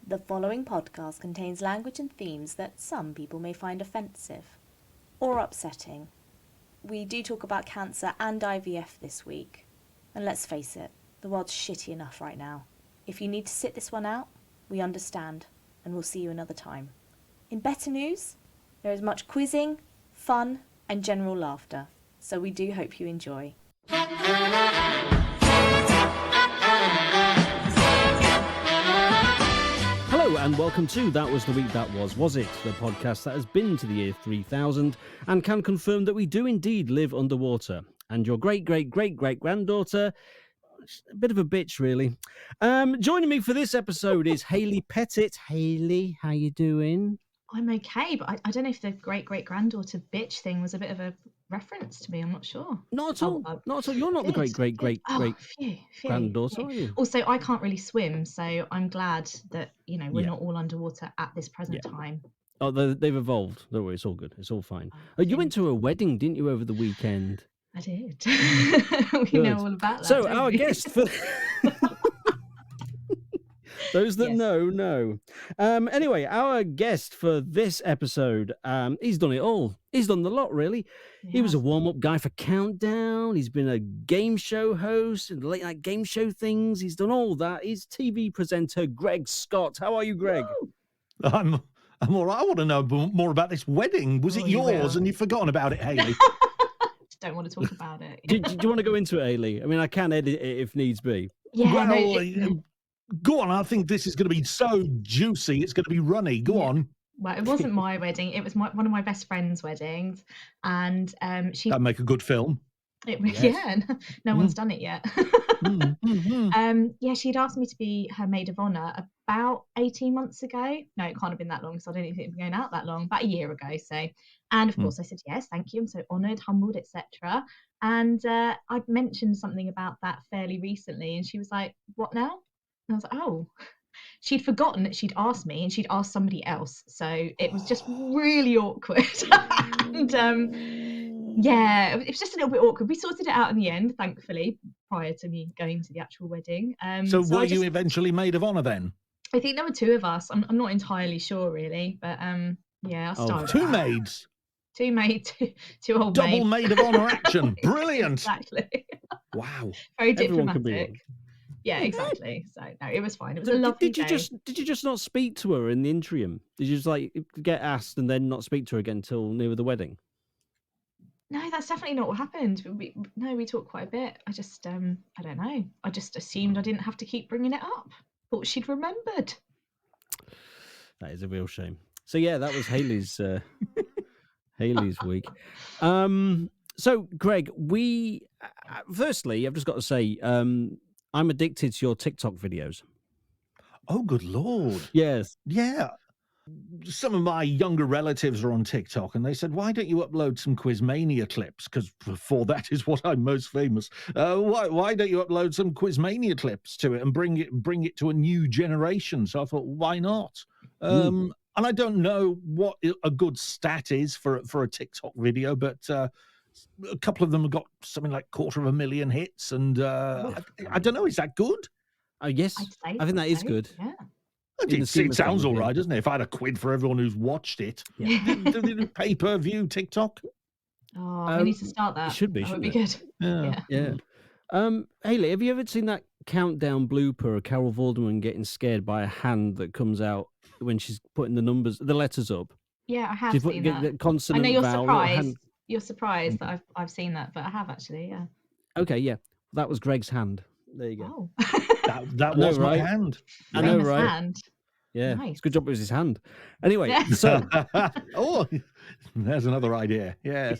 The following podcast contains language and themes that some people may find offensive or upsetting. We do talk about cancer and IVF this week. And let's face it, the world's shitty enough right now. If you need to sit this one out, we understand, and we'll see you another time. In better news, there is much quizzing, fun, and general laughter. So we do hope you enjoy. Hello and welcome to That Was the Week That Was It? The podcast that has been to the year 3000 and can confirm that we do indeed live underwater. And your great-great-great-great-granddaughter, a bit of a bitch really. Joining me for this episode is Hayley Pettitt. Hayley, how you doing? I'm okay, but I don't know if the great-great-granddaughter bitch thing was a bit of a reference to me. I'm not sure. Not at all. Not at all. You're not the great-great-great-great-granddaughter, are you? Also, I can't really swim, so I'm glad that, we're not all underwater at this present time. Oh, they've evolved. Don't worry, it's all good. It's all fine. You went to a wedding, didn't you, over the weekend? I did. We know all about that. So our guest for... Those that know. Anyway, our guest for this episode, he's done it all. He's done the lot, really. Yeah. He was a warm-up guy for Countdown. He's been a game show host and late-night game show things. He's done all that. He's TV presenter Greg Scott. How are you, Greg? Woo! I'm all right. I want to know more about this wedding. Was it yours and you've forgotten about it, Hayley? Don't want to talk about it. Do you want to go into it, Hayley? I mean, I can edit it if needs be. Yeah. Go on. I think this is going to be so juicy. It's going to be runny. Go on. Well, it wasn't my wedding. It was one of my best friend's weddings, and she. That'd make a good film. No one's done it yet. She'd asked me to be her maid of honor about 18 months ago. No, it can't have been that long, because I don't even think it's been going out that long. About a year ago, so. And of course, I said yes, thank you. I'm so honoured, humbled, etc. And I'd mentioned something about that fairly recently, and she was like, "What now?" And I was like, "Oh." She'd forgotten that she'd asked me, and she'd asked somebody else, so it was just really awkward. And it was just a little bit awkward. We sorted it out in the end, thankfully, prior to me going to the actual wedding. So were you eventually maid of honour then? I think there were two of us. I'm not entirely sure, really, but I started. Two maids. Two maids, two old Double maid of honour action. Brilliant. Exactly. Wow. Very diplomatic. Yeah, exactly. So no, it was fine. It was a lovely day. Did you just not speak to her in the interim? Did you just get asked and then not speak to her again until near the wedding? No, that's definitely not what happened. We talked quite a bit. I just I don't know. I just assumed I didn't have to keep bringing it up. Thought she'd remembered. That is a real shame. So yeah, that was Hayley's Hayley's week. So Greg, firstly, I've just got to say, I'm addicted to your TikTok videos. Oh, good Lord. Yes. Yeah. Some of my younger relatives are on TikTok, and they said, "Why don't you upload some Quizmania clips? Because for that is what I'm most famous. Why don't you upload some Quizmania clips to it and bring it to a new generation?" So I thought, why not? And I don't know what a good stat is for a TikTok video, but a couple of them have got something like 250,000 hits, and I don't know, is that good? Oh yes, I think that is good. Yeah. It sounds all right, doesn't it? If I had a quid for everyone who's watched it, pay-per-view TikTok. Oh, we need to start that. It should be. That would be good. Yeah. Hayley, have you ever seen that Countdown blooper of Carol Vorderman getting scared by a hand that comes out when she's putting the letters up? Yeah, I have seen that. Consonant, I know you're vowel, surprised. You're surprised that I've seen that, but I have actually. Yeah. Okay, yeah, that was Greg's hand. There you go. Oh. that was my hand. I know, right? Hand. Yeah, Nice. it's a good job it was his hand. Anyway, so oh, there's another idea. Yes.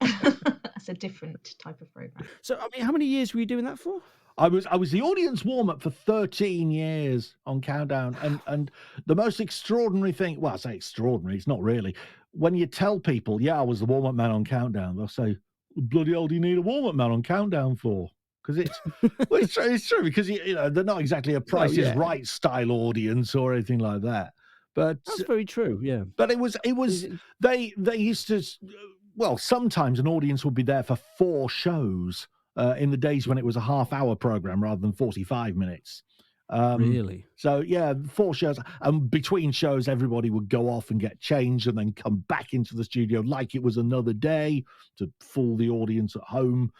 That's a different type of program. So, I mean, how many years were you doing that for? I was the audience warm-up for 13 years on Countdown, and the most extraordinary thing, well, I say extraordinary, it's not really, when you tell people, I was the warm-up man on Countdown, they'll say, bloody hell do you need a warm-up man on Countdown for? Because it's true, because they're not exactly a Price is Right style audience or anything like that. But that's very true, yeah. But it was they used to, well, sometimes an audience would be there for 4 shows in the days when it was a half-hour program rather than 45 minutes. Really? So yeah, 4 shows, and between shows, everybody would go off and get changed, and then come back into the studio like it was another day to fool the audience at home.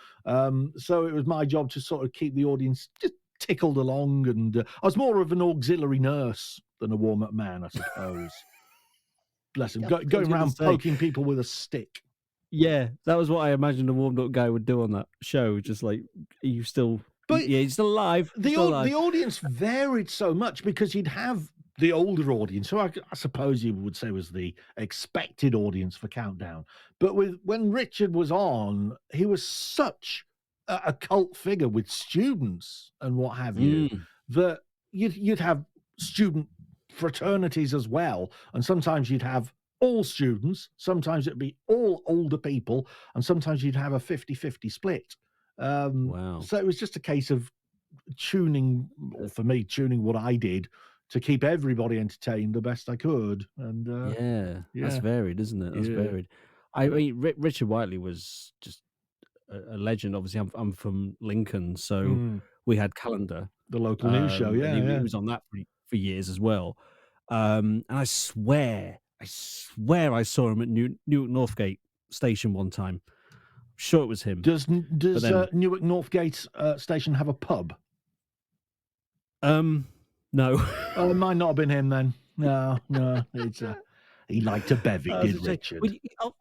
So it was my job to sort of keep the audience just tickled along, and I was more of an auxiliary nurse than a warm-up man, I suppose. Bless him, Yeah, I was going gonna around say. poking people with a stick. Yeah, that was what I imagined a warmed up guy would do on that show. Just like, are you still? But Yeah, he's still alive. He's still alive. the audience varied so much because you'd have the older audience, who I suppose you would say was the expected audience for Countdown. But when Richard was on, he was such a cult figure with students and what have you, that you'd have student fraternities as well, and sometimes you'd have all students, sometimes it'd be all older people, and sometimes you'd have a 50-50 split. Wow. So it was just a case of tuning, or for me, tuning what I did to keep everybody entertained the best I could. And That's varied, isn't it? That's varied. I mean, Richard Whiteley was just a legend. Obviously, I'm from Lincoln, so we had Calendar, the local news show. Yeah, and he was on that for years as well. And I swear I saw him at Newark Northgate Station one time. I'm sure it was him. Does Newark Northgate Station have a pub? No. It might not have been him then. No, it's he liked a bevy, did Richard? Well,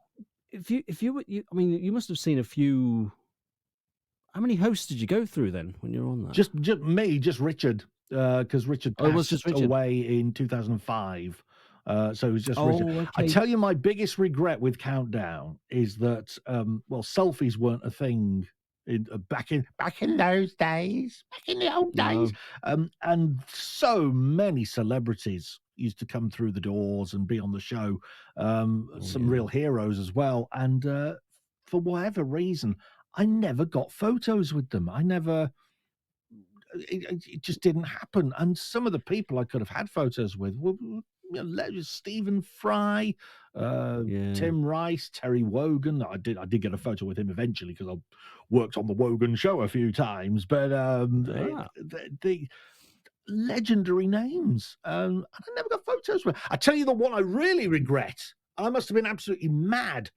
if you I mean, you must have seen a few. How many hosts did you go through then when you were on that? Just Richard, because Richard passed away in 2005. So it was just Richard. Okay. I tell you, my biggest regret with Countdown is that selfies weren't a thing back in those days, back in the old days. And so many celebrities used to come through the doors and be on the show. Some real heroes as well. And for whatever reason, I never got photos with them. It just didn't happen. And some of the people I could have had photos with were Stephen Fry, Tim Rice, Terry Wogan. I did get a photo with him eventually because I worked on the Wogan show a few times. But the legendary names, and I never got photos with. I tell you the one I really regret. I must have been absolutely mad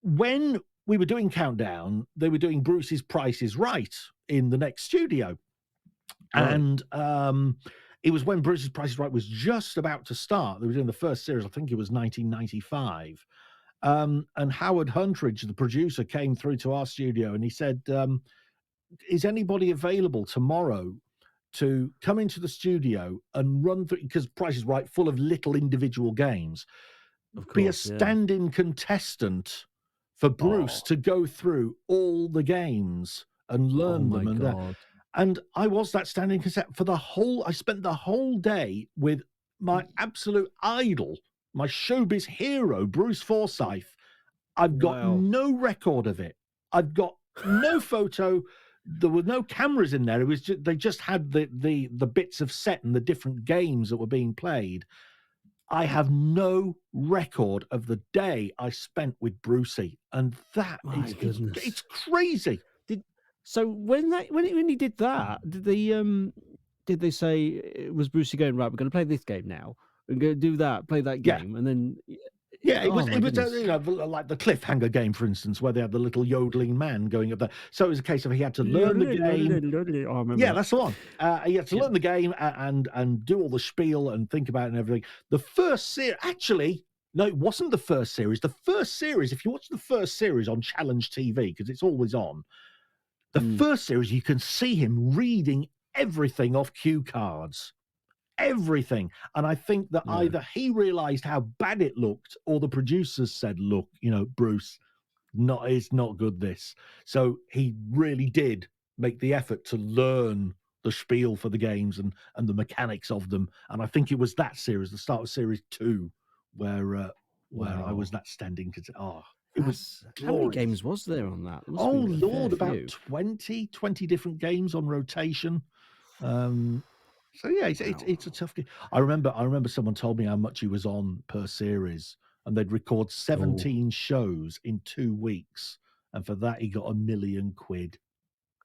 when we were doing Countdown. They were doing Bruce's Price is Right in the next studio. Right. And it was when Bruce's Price is Right was just about to start. They were doing the first series, I think it was 1995. And Howard Huntridge, the producer, came through to our studio and he said, is anybody available tomorrow to come into the studio and run through, because Price is Right, full of little individual games, be a stand-in contestant for Bruce to go through all the games and learn them. And I was that standing cassette I spent the whole day with my absolute idol, my showbiz hero, Bruce Forsyth. I've got no record of it. I've got no photo. There were no cameras in there. It was they just had the bits of set and the different games that were being played. I have no record of the day I spent with Brucey, and that it's crazy. So when he did that, did they say it was Brucey going, right, we're going to play this game now, we're going to do that, play that game, and then it was like the cliffhanger game, for instance, where they had the little yodeling man going up there. So it was a case of he had to learn the game. That's the one. He had to learn the game and do all the spiel and think about it and everything. The first series, actually. No, it wasn't the first series. The first series, if you watch the first series on Challenge TV, because it's always on, the first series, you can see him reading everything off cue cards. Everything. And I think that either he realized how bad it looked or the producers said, look, Bruce, it's not good, this. So he really did make the effort to learn the spiel for the games and the mechanics of them. And I think it was that series, the start of series 2, where I was that standing. It was how many games was there on that? Lord, about 20 different games on rotation. So yeah, it's a tough game. I remember someone told me how much he was on per series, and they'd record 17 shows in 2 weeks, and for that he got £1 million.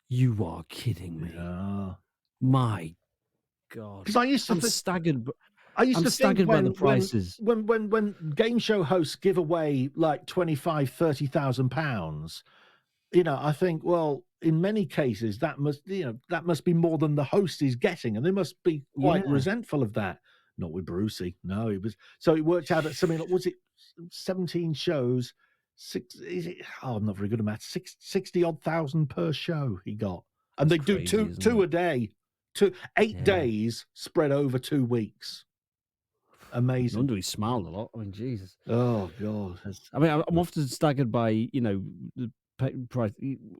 You are kidding me. Yeah. My God. Because I used to I'm staggered. I used I'm to think staggered by the prices. when game show hosts give away like 25, 30,000 pounds, I think, well, in many cases that must be more than the host is getting, and they must be quite Yeah. resentful of that. Not with Brucey, no, it was so it worked out at something like, was it 17 shows? I'm not very good at math. 60 odd thousand per show he got, and That's they do crazy, isn't two it? a day, 8 days spread over 2 weeks. No Amazing. wonder he smiled a lot. I mean, Jesus. Oh God. I mean, I'm often staggered by the price,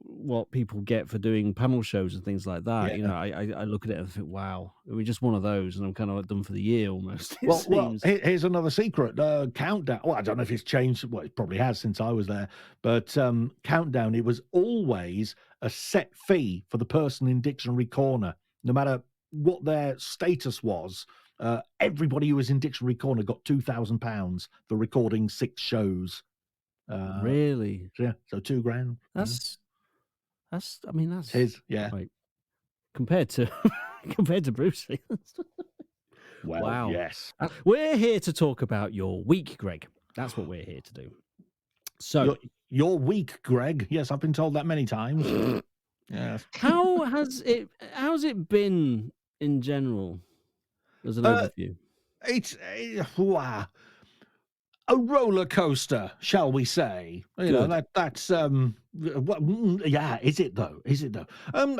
what people get for doing panel shows and things like that. Yeah. I look at it and think, wow, we're just one of those, and I'm kind of done for the year almost. It Well, seems. here's another secret. Countdown. Well, I don't know if it's changed. Well, it probably has since I was there. But Countdown, it was always a set fee for the person in Dictionary Corner, no matter what their status was. Everybody who was in Dictionary Corner got £2,000 for recording 6 shows. Really? Yeah, so £2,000. That's. I mean, that's his. Yeah. Like, compared to Brucey. Well, Wow. yes. We're here to talk about your week, Greg. That's what we're here to do. So your week, Greg. Yes, I've been told that many times. Yes. how's it been in general as an overview? It's wow. A roller coaster, shall we say? That's is it though?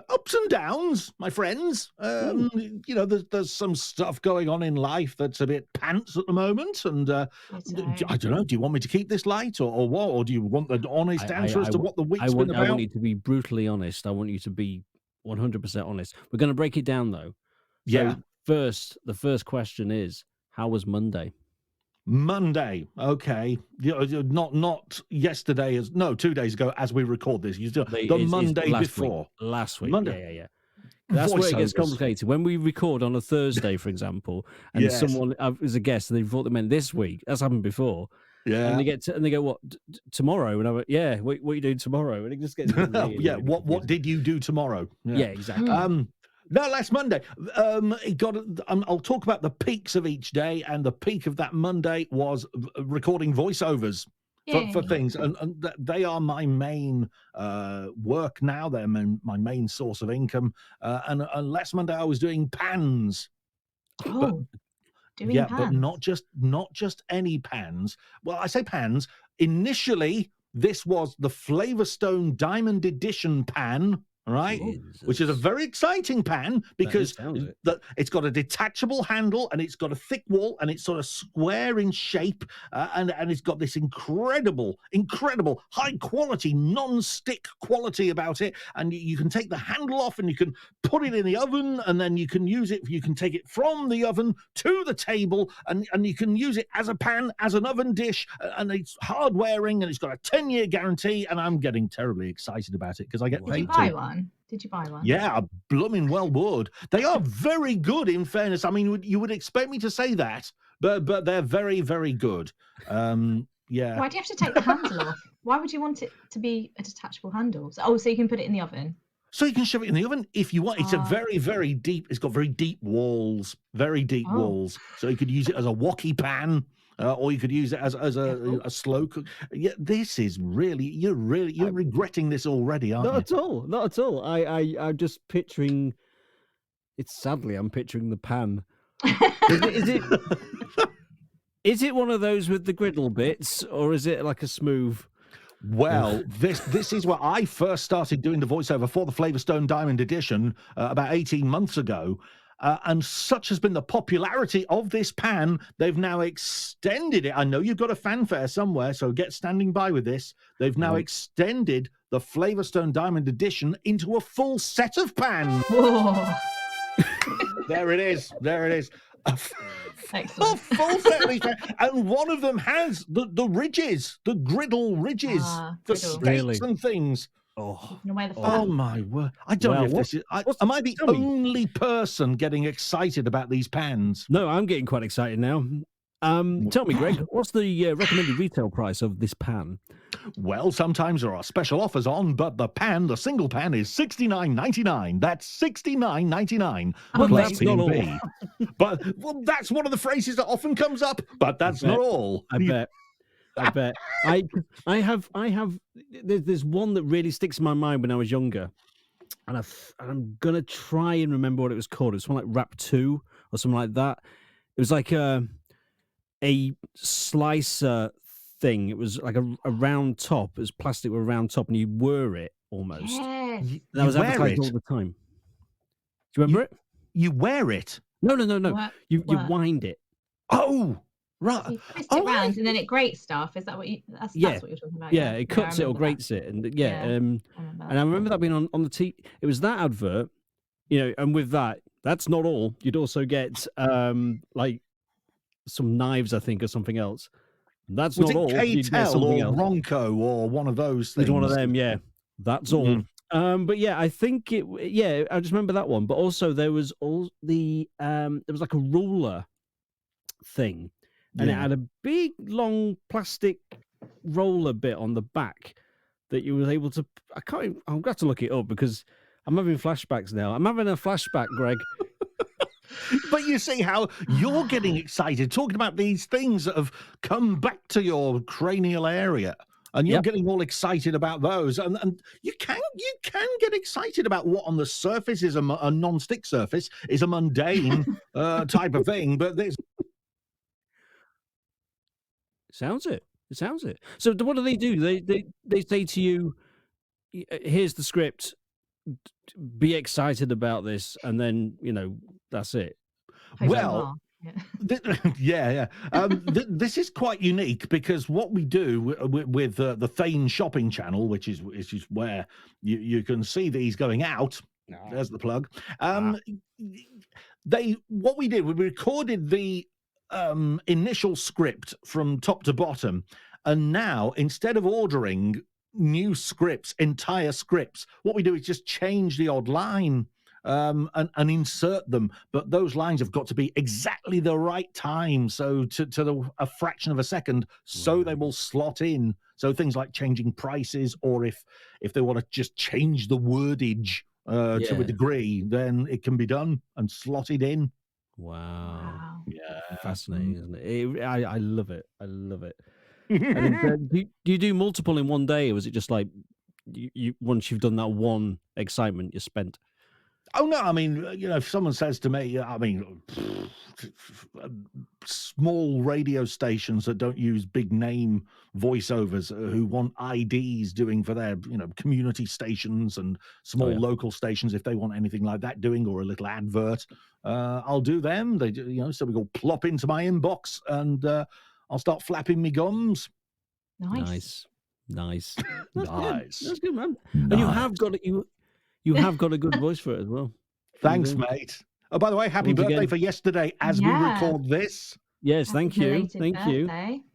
Ups and downs, my friends. There's some stuff going on in life that's a bit pants at the moment, and I don't know. Do you want me to keep this light, or what? Or do you want an honest answer as to what the week's been about? I want you to be brutally honest. I want you to be 100% honest. We're going to break it down though. So the first question is, how was Monday? Monday, okay. Not yesterday, 2 days ago as we record this. The Monday before. Last week. Monday. Yeah. That's where it gets Voiceovers. complicated. When we record on a Thursday, for example, and someone is a guest and they thought they meant this week. That's happened before. Yeah. And they go, what, tomorrow? And I went, yeah, what are you doing tomorrow? And it just gets yeah. What did you do tomorrow? Yeah, exactly. No, last Monday. I'll talk about the peaks of each day, and the peak of that Monday was recording voiceovers for things, and they are my main work now. They're my main source of income. And last Monday I was doing pans. Pans. But not just any pans. Well, I say pans. Initially, this was the Flavorstone Diamond Edition pan. Right, Jesus. Which is a very exciting pan because it's got a detachable handle and it's got a thick wall and it's sort of square in shape and it's got this incredible high quality non-stick quality about it, and you can take the handle off and you can put it in the oven, and then you can use it. You can take it from the oven to the table, and you can use it as a pan, as an oven dish, and it's hard wearing and it's got a 10-year guarantee, and I'm getting terribly excited about it because I get paid to. Did you buy one? Yeah, I blooming well would. They are very good, in fairness. I mean, you would expect me to say that, but they're very, very good. Yeah. Why do you have to take the handle off? Why would you want it to be a detachable handle? So you can put it in the oven. So you can shove it in the oven if you want. It's a very, very deep. It's got very deep walls. Walls. So you could use it as a wocky pan. Or you could use it as a slow cook. Yeah, this is really you're regretting this already, aren't you? Not at all. I'm just picturing. Sadly, I'm picturing the pan. Is it one of those with the griddle bits, or is it like a smooth? Well, this is where I first started doing the voiceover for the Flavorstone Diamond Edition about 18 months ago. And such has been the popularity of this pan, they've now extended it. I know you've got a fanfare somewhere, so get standing by with this. They've now extended the Flavorstone Diamond Edition into a full set of pans. There it is. Excellent. Full set of these pans. And one of them has the ridges, the griddle ridges for steaks and things. Oh my word! I don't know if this is. Am I the only person getting excited about these pans? No, I'm getting quite excited now. Tell me, Greg, what's the recommended retail price of this pan? Well, sometimes there are special offers on, but the single pan is $69.99. That's $69.99 Oh, plus that's not all. P&P. But that's one of the phrases that often comes up. But that's not all. I bet. I have. There's one that really sticks in my mind when I was younger, and I'm gonna try and remember what it was called. It was something like Wrap 2 or something like that. It was like a slicer thing. It was like a round top. It was plastic with a round top, and you wear it almost. Yes. And that was advertised all the time. Do you remember it? You wear it? No. What? You What? wind it. Oh, right. You twist it round and then it grates stuff. Is that what you? That's what you're talking about. Yeah, it cuts I it or remember grates it, and and I that. remember that being on the It was that advert, and with that's not all. You'd also get like some knives, I think, or something else. That's Was not all. it You'd get K-Tel something or else. Ronco or one of those things? It's one of them, yeah. That's all. But yeah, I think I just remember that one. But also there was all there was like a ruler thing, and it had a big long plastic roller bit on the back that you were able to. I'm going to have to look it up because I'm having flashbacks now. I'm having a flashback, Greg. But you see how you're getting excited talking about these things that have come back to your cranial area, and you're getting all excited about those. And you can get excited about what on the surface is a non-stick surface is a mundane type of thing, but there's Sounds it. So what do? They say to you, "Here's the script. Be excited about this," and then that's it. Well, this is quite unique because what we do with the Thane shopping channel, which is where you can see these going out. There's the plug. What we did, we recorded the initial script from top to bottom, and now instead of ordering new scripts, entire scripts, what we do is just change the odd line and insert them, but those lines have got to be exactly the right time, so to a fraction of a second, so they will slot in. So things like changing prices, or if they want to just change the wordage to a degree, then it can be done and slotted in. Wow. Yeah, Fascinating, isn't it? I love it. And do you do multiple in one day, or is it just like you once you've done that one excitement, you're spent? Oh no, I mean, if someone says to me, small radio stations that don't use big name voiceovers who want IDs doing for their, community stations and small local stations, if they want anything like that doing, or a little advert, I'll do them. They, so we go plop into my inbox and I'll start flapping me gums. Nice. Nice. That's good, man. And you have got it. You have got a good voice for it as well. Thanks, mate. Oh, by the way, happy birthday for yesterday as we record this. Yes, thank you. Thank you.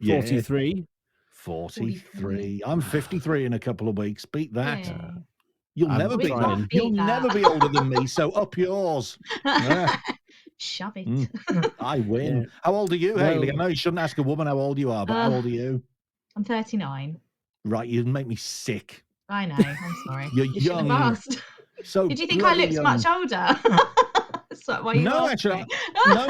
43. 43. I'm 53 in a couple of weeks. Beat that. Yeah. You'll never be older than me, so up yours. Shove it. I win. Yeah. How old are you, Hayley? I know you shouldn't ask a woman how old you are, but how old are you? I'm 39. Right, you make me sick. I know. I'm sorry. You're You should have young. asked. So Did you think I looked much older? Why you no, asked actually, me? no.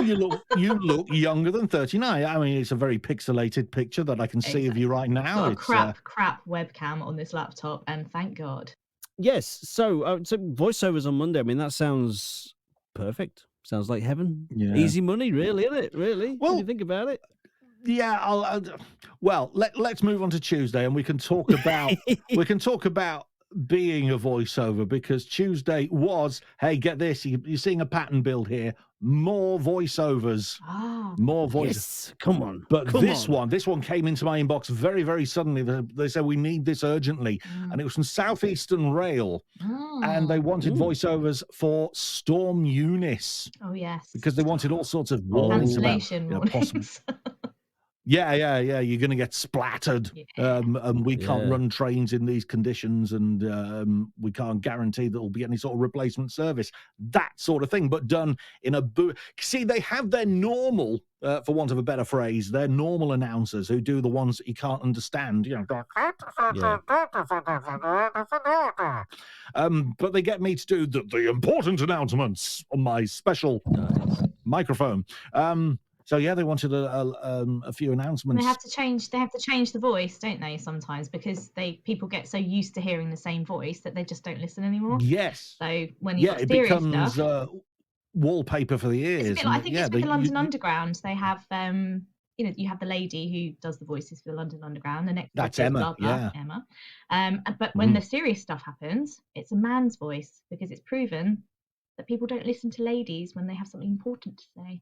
You look younger than 39. I mean, it's a very pixelated picture that I can see of you right now. Got a crap webcam on this laptop, and thank God. Yes. So voiceovers on Monday. I mean, that sounds perfect. Sounds like heaven. Yeah. Easy money, really, isn't it? Really. Well, when you think about it. Yeah. Let's move on to Tuesday, and we can talk about being a voiceover, because Tuesday was, hey, get this, you're seeing a pattern build here, more voiceovers. More voices. Yes, come on. But this one came into my inbox very, very suddenly. They said we need this urgently, and it was from Southeastern Rail, and they wanted voiceovers for Storm Eunice. Oh yes, because they wanted all sorts of cancellation warnings. Yeah. You're going to get splattered. Yeah. And we can't Yeah. run trains in these conditions, and we can't guarantee that there'll be any sort of replacement service. That sort of thing, but done in a See, they have their normal, for want of a better phrase, their normal announcers who do the ones that you can't understand. You know. But they get me to do the important announcements on my special microphone. So yeah, they wanted a few And announcements. they have to change. They have to change the voice, don't they? Sometimes because people get so used to hearing the same voice that they just don't listen anymore. Yes. So when you got it stereo becomes stuff, wallpaper for the ears. it's a bit like, I think it's with the London you- Underground. They have you have the lady who does the voices for the London Underground. The next That's voice is Emma, blah, blah, yeah. Emma. But when the serious stuff happens, it's a man's voice because it's proven that people don't listen to ladies when they have something important to say.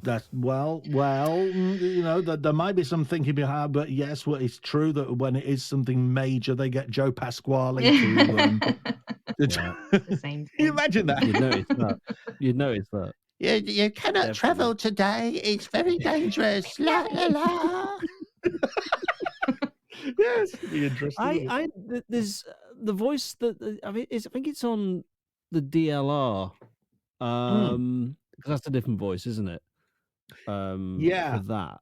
That's well, there might be some thinking behind, but yes, it's true that when it is something major, they get Joe Pasquale to. It's the same Can you thing. imagine that? You'd notice that. You cannot Definitely. travel today. It's very dangerous. La la la. Yes, it'd be interesting. There's the voice that I think it's on the DLR. Because that's a different voice, isn't it? Yeah. For that,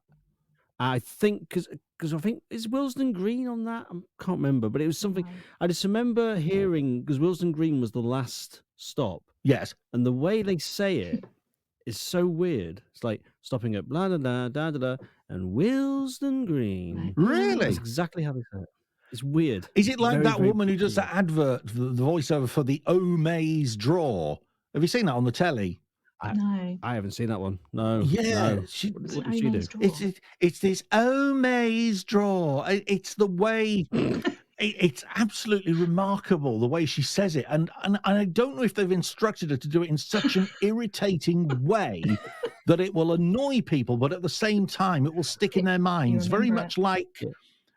I think because I think is Willesden Green on that. I can't remember, but it was something. Right. I just remember hearing because Willesden Green was the last stop, Yes. and the way they say it is so weird. It's like stopping at blah, blah, blah, da, da, da, and Willesden Green. Really? That's exactly how they say it. It's weird. Is it like Very, that very woman who does peculiar. that advert, the voiceover for the Omaze draw? Have you seen that on the telly? No. I haven't seen that one. No. Yeah, No. Oh, she- What What's did an she do? Omaze draw? It's this Omaze draw. It's the way. It's absolutely remarkable the way she says it, and I don't know if they've instructed her to do it in such an irritating way that it will annoy people, but at the same time it will stick in their minds. Very remember much like,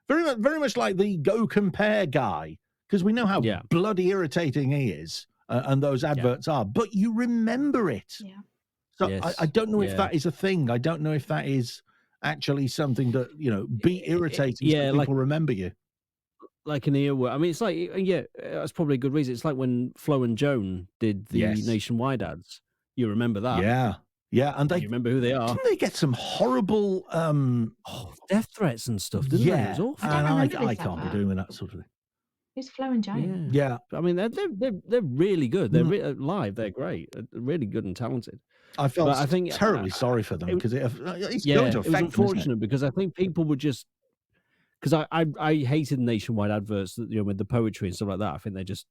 very much like the Go Compare guy, because we know how Yeah. bloody irritating he is, and those adverts are. But you remember it. Yeah. So Yes. I don't know if Yeah. that is a thing. I don't know if that is actually something that be irritating so yeah, people like- remember you. Like an earworm. I mean, it's like, yeah, that's probably a good reason. It's like when Flo and Joan did the Yes. nationwide ads. You remember that? Yeah, and You remember who they are? didn't they get some horrible Death threats and stuff, didn't they? It was awful. and don't I remember this can't be advert. doing that sort of thing. Who's Flo and Joan? Yeah. Yeah, I mean, they're really good. They're live. They're great. Really good and talented. I felt But I think, terribly sorry for them because it's Yeah, going to it was affect them, isn't it? unfortunate because I think people would just because I hated nationwide adverts that with the poetry and stuff like that. I think they're just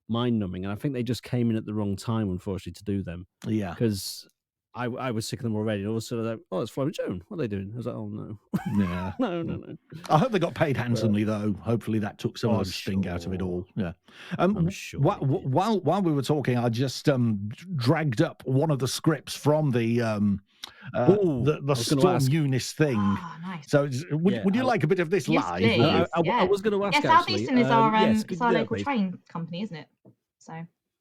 mind numbing, and I think they just came in at the wrong time, unfortunately, to do them. Yeah, Because I was sick of them already. And all of a sudden, I was like, oh, it's Flo and Joan. What are they doing? I was like, oh no, yeah. no. I hope they got paid handsomely, though. Hopefully, that took some of I'm the sting out of it sure. all. Yeah. I'm sure. they did. While we were talking, I just dragged up one of the scripts from the Ooh, I was gonna Storm ask. Eunice thing. Oh, nice. So, would Yeah, you like a bit of this Yes, live? please. Would you? I was going to ask. Yeah, actually, Southeastern is our yes, could it's you our do that, local please? train company, isn't it? So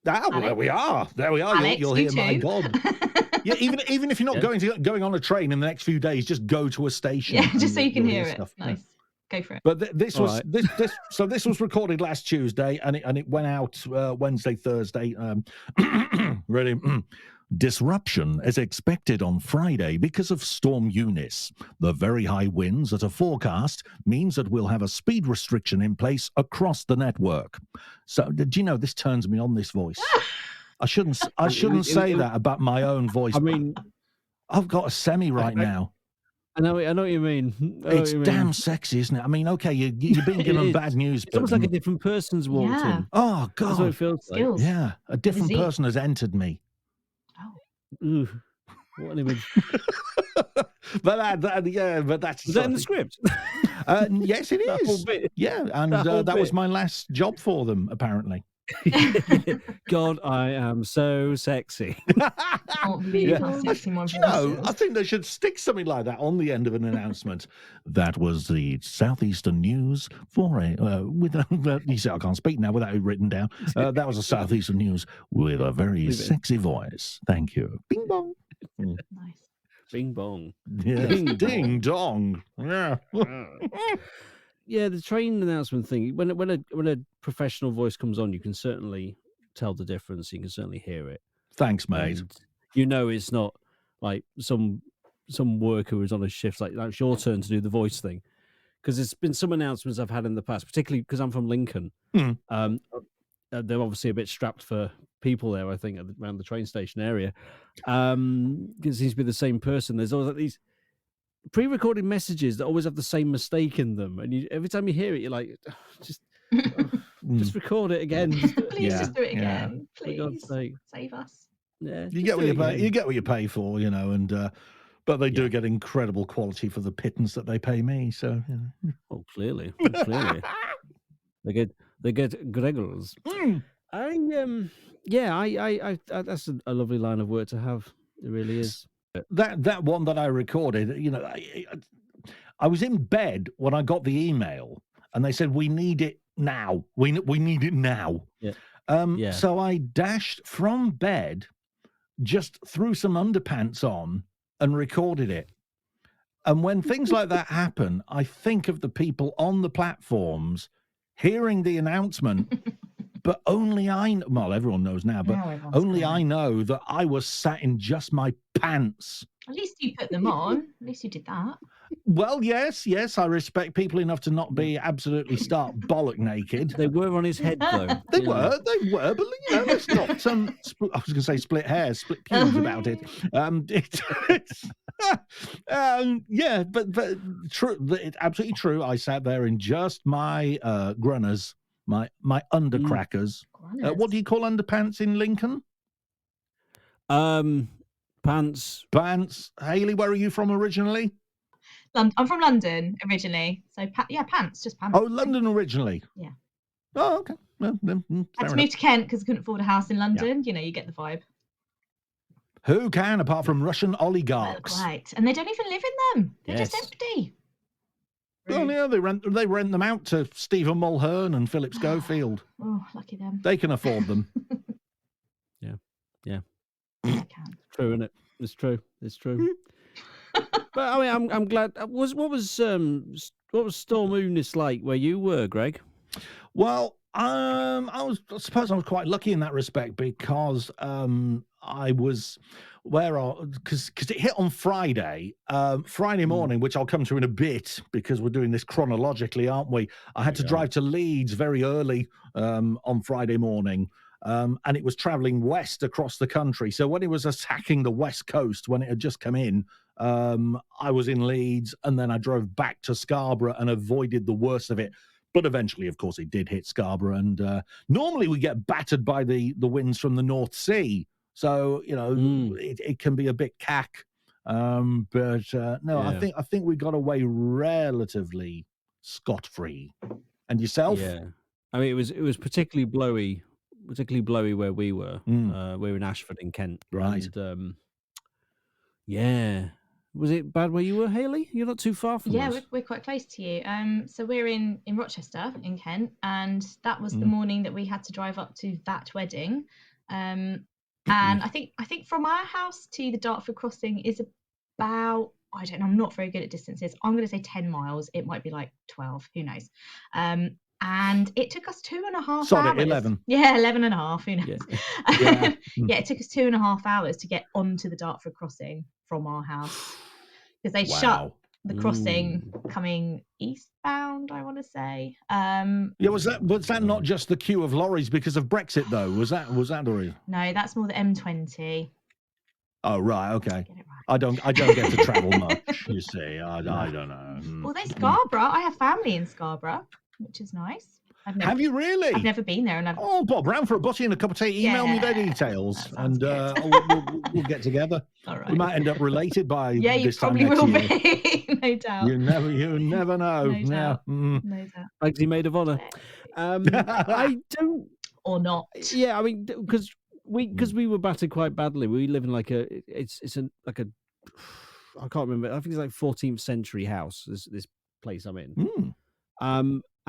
Ah, well, there we are. There we are. Alex, You'll you hear my too. God. Yeah, even if you're not going on a train in the next few days, just go to a station. Yeah, and just so you can you'll hear it. stuff. Yeah. Nice. Go for it. But this All was right. this was recorded last Tuesday, and it went out Wednesday, Thursday. Really, disruption is expected on Friday because of Storm Eunice. The very high winds that are forecast means that we'll have a speed restriction in place across the network. So, did you know this turns me on? This voice. I shouldn't say that about my own voice. I mean, I've got a semi right now. I know what you mean. I know what It's you mean. damn sexy, isn't it? I mean, okay, you've been It given is. bad news, It's but almost like a different person's walked Yeah. in. oh That's what God, it feels like. Skills. yeah, a different disease. person has entered me. Oh. Ooh, what an image. But but that's Was that in the script? yes, it That whole is. bit. Yeah, and That whole that was bit. my last job for them, apparently. God, I am so sexy. Can't believe Yeah. how sexy my Do you voice know, I is. think they should stick something like that on the end of an announcement. That was the Southeastern News for you see, I can't speak now without it written down. That was the Southeastern News with a very Leave it. sexy voice. Thank you. Bing bong. Nice. Bing bong. Yeah. Ding Ding dong. Yeah. Yeah, the train announcement thing. When a professional voice comes on, you can certainly tell the difference. You can certainly hear it. Thanks, mate. And it's not like some worker who's on a shift. Like it's your turn to do the voice thing. Because there's been some announcements I've had in the past, particularly because I'm from Lincoln. Mm. They're obviously a bit strapped for people there, I think, around the train station area. It seems to be the same person. There's always like these pre-recorded messages that always have the same mistake in them, and every time you hear it, you're like, just record it again. Please just do it again. For God's Please sake. save us. Yeah, You get what you pay. You get what you pay for, and but they do Yeah. get incredible quality for the pittance that they pay me. So, Oh, clearly, they get Gregors. Mm. I that's a lovely line of work to have. It really is. That one that I recorded, I was in bed when I got the email, and they said we need it now. We need it now. Yeah. Yeah. So I dashed from bed, just threw some underpants on, and recorded it. And when things like that happen, I think of the people on the platforms hearing the announcement, but only everyone knows now, but Now everyone's only gonna. I know that I was sat in just my pants. At least you put them on. At least you did that. Well, yes, I respect people enough to not be absolutely stark bollock naked. They were on his head though. They were, but let's not. I was going to say split hairs, split pubes about it. Yeah, but true. It's absolutely true. I sat there in just my grunners, my undercrackers. What do you call underpants in Lincoln? Pants. Hayley, where are you from originally? I'm from London originally, so pants, just pants. Oh, London originally. Yeah. Oh, okay. Well, then, Had to move to Kent because I couldn't afford a house in London. Yeah. You get the vibe. Who can, apart from Russian oligarchs? Right, and they don't even live in them. They're just empty. Oh yeah, they rent them out to Stephen Mulhern and Philip Schofield. Oh, lucky them. They can afford them. Yeah. I can. True, isn't it? It's true. But I mean, I'm glad. What was Storm Unis like where you were, Greg? Well, I suppose I was quite lucky in that respect because I was because it hit on Friday morning, which I'll come to in a bit because we're doing this chronologically, aren't we? I had to drive to Leeds very early on Friday morning. And it was traveling west across the country. So when it was attacking the west coast, when it had just come in, I was in Leeds, and then I drove back to Scarborough and avoided the worst of it. But eventually, of course, it did hit Scarborough. And normally we get battered by the winds from the North Sea. So, it can be a bit cack. But I think we got away relatively scot-free. And yourself? Yeah. I mean, it was particularly blowy where we were. We're in Ashford in Kent. Right. And, was it bad where you were, Hayley? You're not too far from us. Yeah, we're quite close to you. So we're in Rochester in Kent, and that was the morning that we had to drive up to that wedding. And I think from our house to the Dartford crossing is about, I don't know, I'm not very good at distances. I'm going to say 10 miles. It might be like 12, who knows. And it took us 2.5 hours. Sorry, 11. Yeah, 11 and a half. Who knows? Yeah. It took us 2.5 hours to get onto the Dartford crossing from our house because they shut the crossing coming eastbound, I want to say. Was that not just the queue of lorries because of Brexit though? Was that or? No, that's more the M20. Oh right, okay. Get it right. I don't get to travel much. You see, I don't know. Well, there's Scarborough. I have family in Scarborough, which is nice. Have you really? I've never been there, and Bob round for a butty and a cup of tea. Email me their details, and we'll get together. All right. We might end up related by you this time probably next will year. be. No doubt. You never know. No doubt. No doubt. Bugsy maid of honor. I don't. Or not. Yeah, I mean, because we were battered quite badly. We live in like a I can't remember. I think it's like 14th century house. This place I'm in.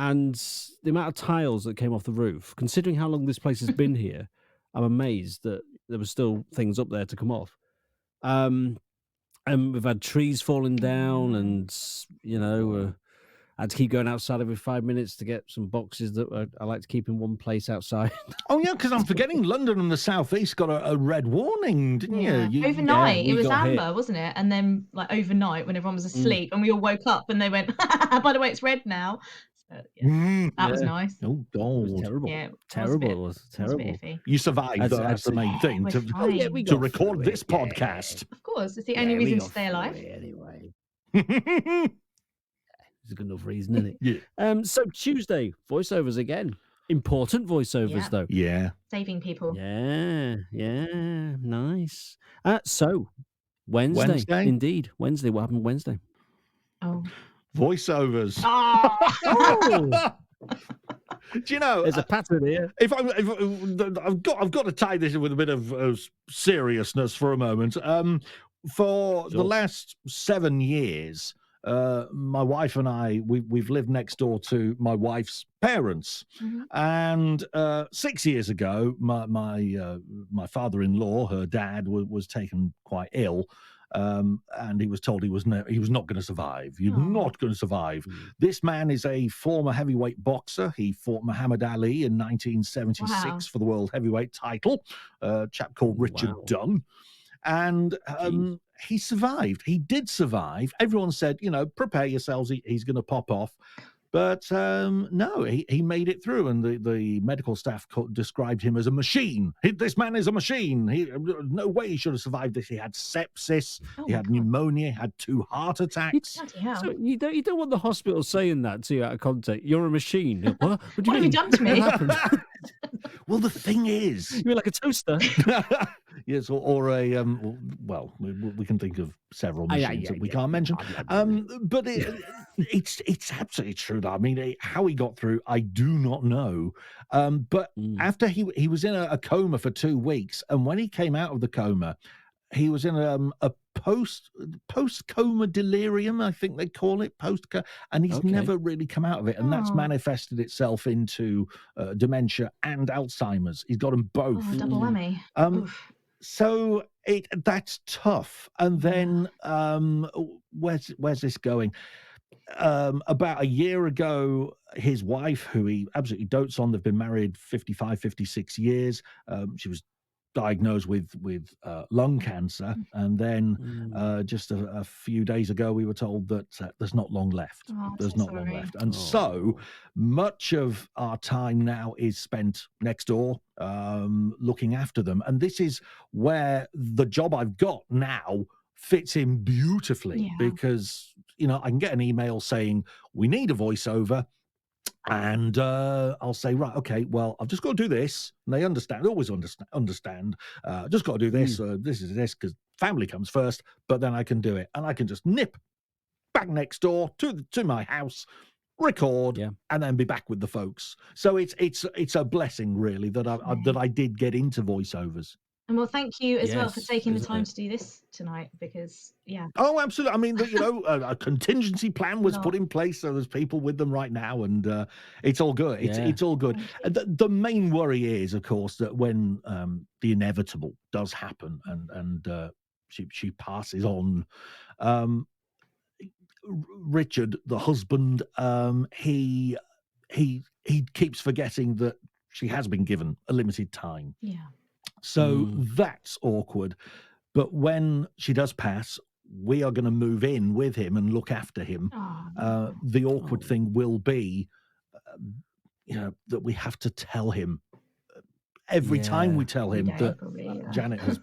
And the amount of tiles that came off the roof, considering how long this place has been here, I'm amazed that there were still things up there to come off. And We've had trees falling down, and I had to keep going outside every 5 minutes to get some boxes that I like to keep in one place outside. Oh, yeah, because I'm forgetting London and the southeast got a red warning, didn't you? Overnight, we it was got hit. amber, wasn't it? And then, like, overnight, when everyone was Mm. asleep, and we all woke up, and they went, by the way, it's red now. So, that was Yeah. nice. Oh, It was God. terrible. Yeah, it was a Terrible. bit- It was It was a terrible. bit iffy. You survived, I'd- though. I'd That's the say- main thing. we're To, fine. yeah, we to got record through this it, yeah. podcast. Of course, it's the Yeah, only we reason to got stay through alive. it anyway. It's a good enough reason, isn't it? Yeah. So Tuesday, voiceovers again. Important voiceovers, Yeah. though. Yeah. Saving people. Yeah, nice. So Wednesday, indeed. Wednesday. What happened Wednesday? Oh. Voiceovers. Oh. Do you know? There's a pattern here. I've got to tie this in with a bit of seriousness for a moment. For the last 7 years, my wife and I we've lived next door to my wife's parents, and 6 years ago, my father-in-law, her dad, was taken quite ill. And he was told he was not going to survive. You're not going to survive. This man is a former heavyweight boxer. He fought Muhammad Ali in 1976 for the world heavyweight title. A chap called Richard Dunn. And he survived. He did survive. Everyone said, prepare yourselves. He's going to pop off. But no, he made it through, and the medical staff described him as a machine. This man is a machine. No way he should have survived this. He had sepsis, he had pneumonia, he had 2 heart attacks. So you don't want the hospital saying that to you out of context. You're a machine. What do you What have you done to me? What happened? Well, the thing is, you're like a toaster. Yes, or a well, we can think of several machines that we can't mention. But it's absolutely true. I mean, how he got through, I do not know. But after he was in a coma for 2 weeks, and when he came out of the coma, he was in a post coma delirium, I think they call it, and he's never really come out of it, and that's manifested itself into dementia and Alzheimer's. He's got them both. Oh, double whammy. So that's tough. And then where's this going? About a year ago, his wife, who he absolutely dotes on, they've been married 55, 56 years. She was diagnosed with lung cancer, and then just a few days ago we were told that there's not long left. There's not long left, and so much of our time now is spent next door looking after them, and this is where the job I've got now fits in beautifully, because I can get an email saying we need a voiceover. And I'll say, right, okay, well, I've just got to do this. And they understand, always understand. Just got to do this. This is this, because family comes first. But then I can do it, and I can just nip back next door to my house, record, and then be back with the folks. So it's a blessing, really, that I did get into voiceovers. And well, thank you as well for taking the time to do this tonight, because Oh, absolutely. I mean, a contingency plan was put in place, so there's people with them right now, and it's all good. It's all good. The main worry is, of course, that when the inevitable does happen, and she passes on, Richard, the husband, he keeps forgetting that she has been given a limited time. So that's awkward. But when she does pass, we are going to move in with him and look after him. The awkward thing will be, that we have to tell him every time we tell him that Janet has.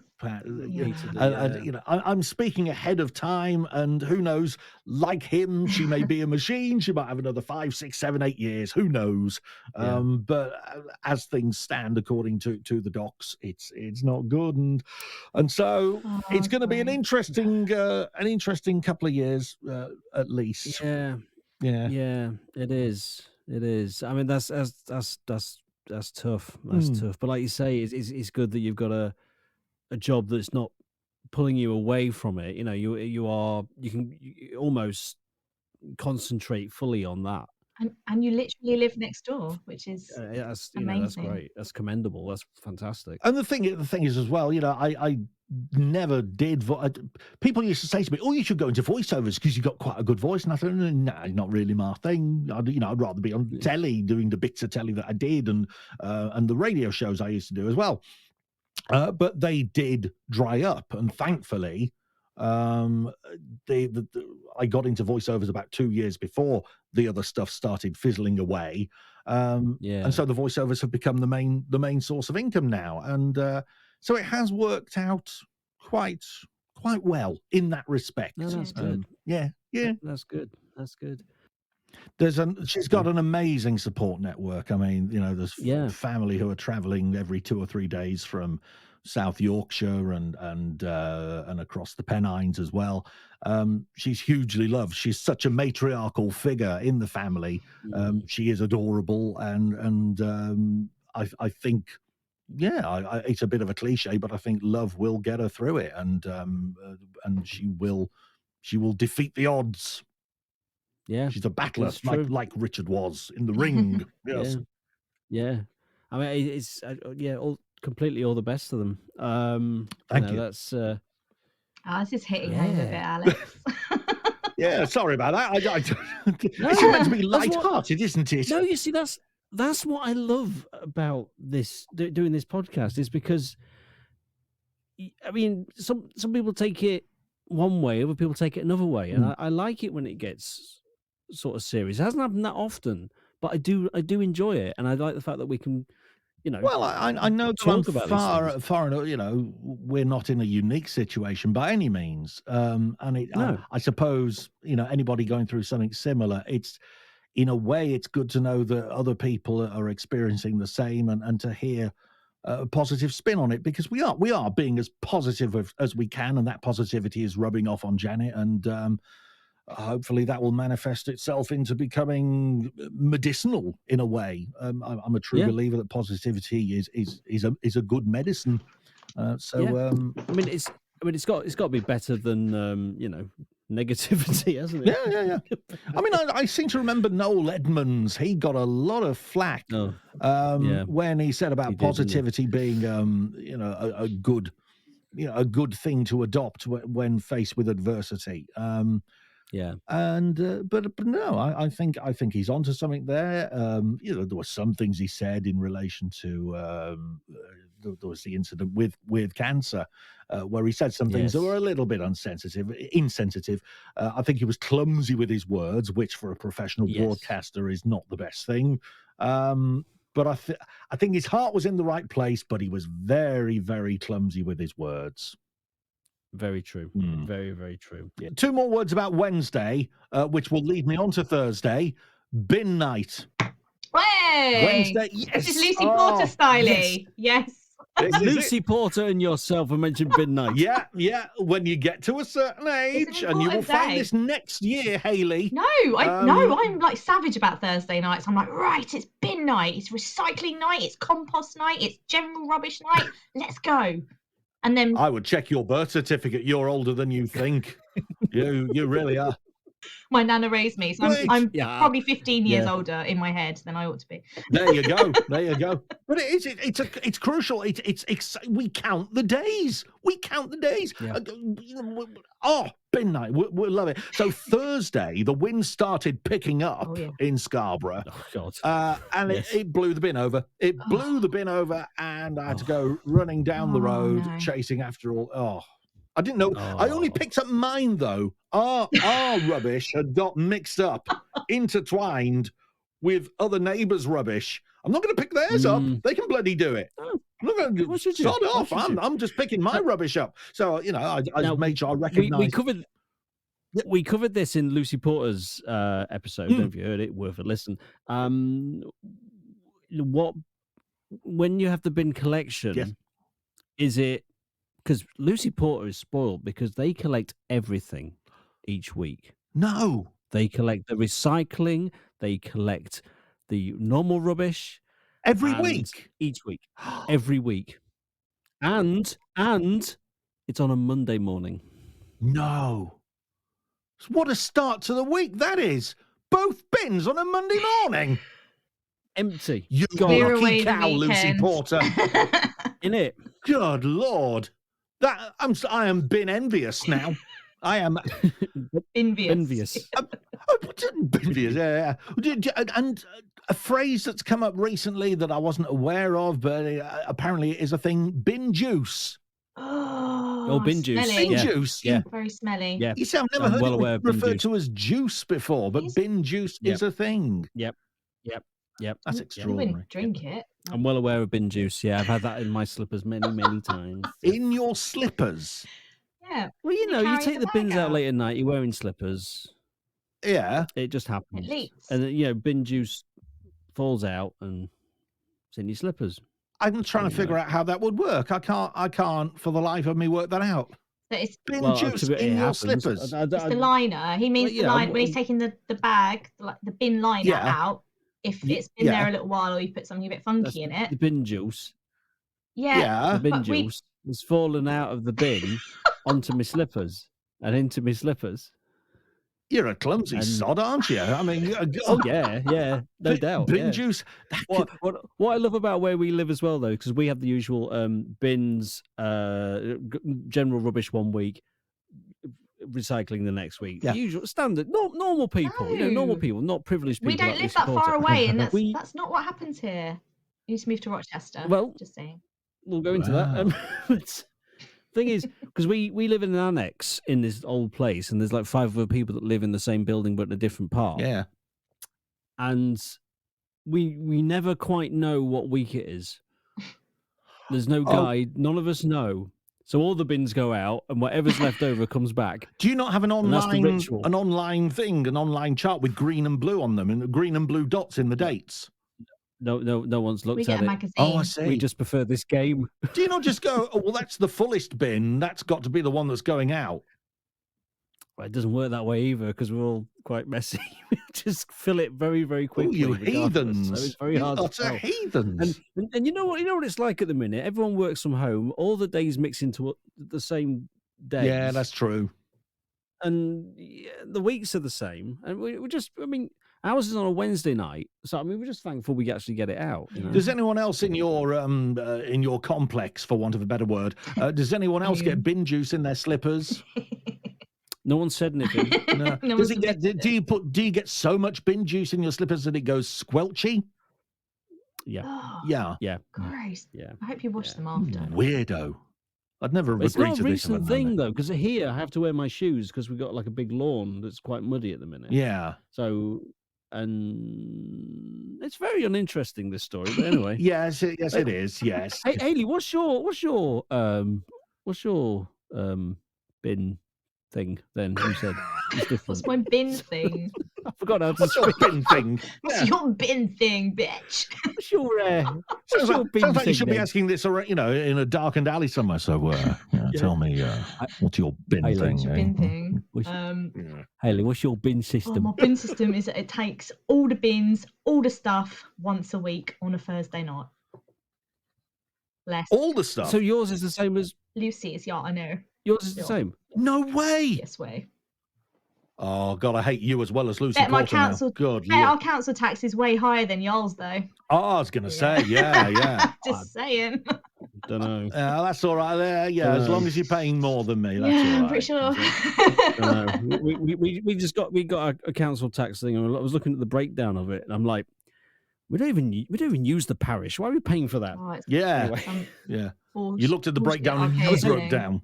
I'm speaking ahead of time, and who knows? Like him, she may be a machine. She might have another 5, 6, 7, 8 years. Who knows? But as things stand, according to the docs, it's not good, and so it's going to be an interesting couple of years at least. Yeah, it is. It is. I mean, that's tough. That's tough. But like you say, it's good that you've got a job that's not pulling you away from it. You can almost concentrate fully on that. And you literally live next door, which is that's amazing. That's great. That's commendable. That's fantastic. And the thing is as well, I never did. People used to say to me, "Oh, you should go into voiceovers because you've got quite a good voice." And I thought, "Nah, not really my thing. I'd rather be on telly doing the bits of telly that I did and the radio shows I used to do as well." But they did dry up, and thankfully, I got into voiceovers about 2 years before the other stuff started fizzling away. And so the voiceovers have become the main source of income now, and so it has worked out quite well in that respect. No, that's good. Yeah. That's good. That's good. She's got an amazing support network. I mean, there's family who are traveling every 2 or 3 days from South Yorkshire and across the Pennines as well. She's hugely loved. She's such a matriarchal figure in the family. She is adorable, and I think, it's a bit of a cliche, but I think love will get her through it, and she will defeat the odds. Yeah, she's a battler, like Richard was in the ring. Yes. Yeah. I mean, it's completely all the best to them. Thank you. That's this is hitting home a bit, Alex. Yeah, sorry about that. It's meant to be light-hearted, isn't it? No, you see, that's what I love about this doing this podcast, is because, I mean, some people take it one way, other people take it another way, and I like it when it gets sort of serious. It hasn't happened that often, but I do enjoy it, and I like the fact that we can, Well, I know that talk about far enough. We're not in a unique situation by any means, and I suppose anybody going through something similar, it's in a way it's good to know that other people are experiencing the same, and to hear a positive spin on it, because we are being as positive as we can, and that positivity is rubbing off on Janet, and hopefully that will manifest itself into becoming medicinal in a way. I'm a true believer that positivity is a good medicine. I mean, it's got to be better than negativity, hasn't it? Yeah. I mean, I seem to remember Noel Edmonds. He got a lot of flack when he said about positivity being a good thing to adopt when faced with adversity. But no, I think he's onto something there. There were some things he said in relation to there was the incident with cancer, where he said some things that were a little bit insensitive. I think he was clumsy with his words, which for a professional broadcaster is not the best thing. But I think his heart was in the right place, but he was very, very clumsy with his words. Very true. Very, very true. Yeah. 2 more words about Wednesday, which will lead me on to Thursday. Bin night. Hey! Wednesday, yes. This is Lucy Porter styly. Yes. Lucy Porter and yourself have mentioned bin night. Yeah. When you get to a certain age, and you will find this next year, Hayley. No, I'm like savage about Thursday nights. I'm like, right, it's bin night, it's recycling night, it's compost night, it's general rubbish night. Let's go. And then I would check your birth certificate. You're older than you think. You really are. My nana raised me, so I'm probably 15 years older in my head than I ought to be. There you go. But it's crucial. It's we count the days. Yeah. Bin night. We'll love it. So Thursday, the wind started picking up in Scarborough. Oh God! And it blew the bin over. It blew the bin over, and I had to go running down the road, chasing after all. I didn't know. I only picked up mine, though. Our rubbish had got mixed up, intertwined with other neighbours' rubbish. I'm not going to pick theirs up. They can bloody do it. I'm not going to sod off. I'm just picking my rubbish up. So, I made sure I recognised. We covered this in Lucy Porter's episode. If you heard it, worth a listen. When you have the bin collection, is it... Because Lucy Porter is spoiled because they collect everything each week. No. They collect the recycling. They collect the normal rubbish. Every week? Each week. Every week. And it's on a Monday morning. No. What a start to the week that is. Both bins on a Monday morning. Empty. You lucky cow, Lucy Porter. In it. Good Lord. I am bin envious now. I am Envious. envious. Yeah. And a phrase that's come up recently that I wasn't aware of, but apparently it is a thing. Bin juice. Oh, bin juice. smelly. Bin juice. Yeah. Very smelly. Yeah. You see, I've never I'm heard well it aware of bin referred juice. to as juice before, but bin juice is a thing. Yep. That's You extraordinary. wouldn't drink it. I'm well aware of bin juice. Yeah, I've had that in my slippers many, many times. In your slippers. Yeah. Well, you carry take the the bins bag out out. late at night. You're wearing slippers. Yeah. It just happens. leaks. And bin juice falls out and it's in your slippers. I'm trying to figure out how that would work. I can't for the life of me work that out. So it's Bin Well, juice it in your happens. slippers. it's the liner. He means Well, the yeah, line when he's taking the bag, like the bin liner Yeah. out. If it's been there a little while, or you put something a bit funky in it. The bin juice. Yeah. The bin but we- juice has fallen out of the bin onto my slippers and into my slippers. You're a clumsy And- sod, aren't you? I mean, Oh yeah, no doubt. Bin yeah. juice. What I love about where we live as well, though, because we have the usual bins, general rubbish one week, recycling the next week. Yeah. The usual standard, normal people, normal No. people, not privileged people. We don't like live we that far support it. away, and We- that's not what happens here. You need to move to Rochester. Well- just saying. We'll go into that. But thing is, because we live in an annex in this old place, and there's like 5 other people that live in the same building but in a different part. Yeah. And we never quite know what week it is. There's no guide. None of us know. So all the bins go out, and whatever's left over comes back. Do you not have an that's the online ritual. an online chart with green and blue on them and green and blue dots in the dates? No one's We looked get at a it. magazine. Oh, I see. We just prefer this game. Do you not just go, oh, well, that's the fullest bin. That's got to be the one that's going out. Well, it doesn't work that way either because we're all quite messy. We just fill it very, very Oh, quickly. you regardless, heathens. So it's very You hard to utter tell. heathens. And you know what it's like at the minute. Everyone works from home. All the days mix into the same days. Yeah, that's true. And the weeks are the same. And we just, I mean, ours is on a Wednesday night, so I mean, we're just thankful we actually get it out. You know? Does anyone else in your complex, for want of a better word, does anyone else get bin juice in their slippers? No one said anything. No. No Does one's it get? Do you get so much bin juice in your slippers that it goes squelchy? Yeah, Oh, Yeah. yeah, gross. yeah. I hope you wash them after. Weirdo. I'd never have It's agreed not a to this. if I'd recent known thing it. though, because here I have to wear my shoes because we've got like a big lawn that's quite muddy at the minute. Yeah. So, and it's very uninteresting, this story. But anyway, Yes, it is. Yes. hey, Hayley, what's your bin thing? Then you said it's different. What's my bin thing? I forgot how to What's your speak. bin thing? What's Yeah. your bin thing, bitch? What's your Sounds like, bin sounds like you thing should be then? asking this, in a darkened alley somewhere. So, tell me, what's your bin Hayley. thing? What's your eh? bin thing? What's- Yeah. Hayley, what's your bin Oh, system? my bin system is that it takes all the bins, all the stuff once a week on a Thursday night. Less. All the stuff. So yours is the same as Lucy's, yeah, I know. yours is the Yeah. same. No way. Yes way. Oh God, I hate you as well as Lucy Bet my Porter now. council- Good Hey, our Lord. council tax is way higher than y'all's though. Oh, I was going to say, yeah. Just saying. Don't know. That's all right there. Yeah, as long as you're paying more than me, that's all Yeah, right. I'm pretty sure. Don't know. We got a council tax thing, and I was looking at the breakdown of it, and I'm like, we don't even use the parish. Why are we paying for that? Oh, it's Yeah, Anyway. yeah. bullshit- You looked at the bullshit breakdown and you arcade broke thing. down.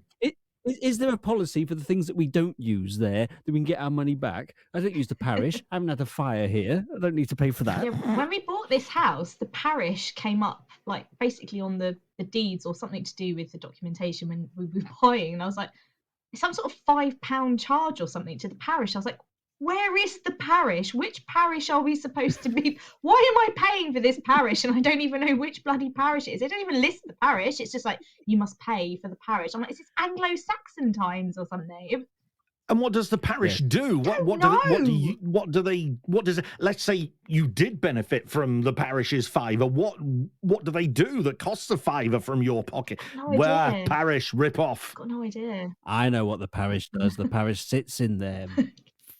Is there a policy for the things that we don't use there that we can get our money back? I don't use the parish. I haven't had a fire here. I don't need to pay for that. Yeah, when we bought this house, the parish came up like basically on the deeds or something to do with the documentation when we were buying, and I was like, it's some sort of £5 charge or something to the parish. I was like, where is the parish? Which parish are we supposed to be? Why am I paying for this parish? And I don't even know which bloody parish it is. They don't even list the parish. It's just like, you must pay for the parish. I'm like, is this Anglo-Saxon times or something? And what does the parish do? What does it? Let's say you did benefit from the parish's fiver. What do they do that costs a fiver from your pocket? No Where idea. parish rip off? Got no idea. I know what the parish does. The parish sits in their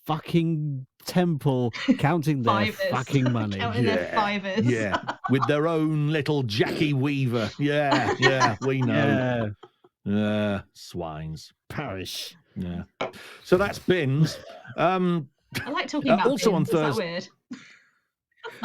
fucking temple counting their Fivers. fucking money. Counting their fivers. Yeah, with their own little Jackie Weaver. Yeah, we know. Yeah. Swines. Parish. Yeah. So that's bins. I like talking about also on bins. Is that Thursday. weird?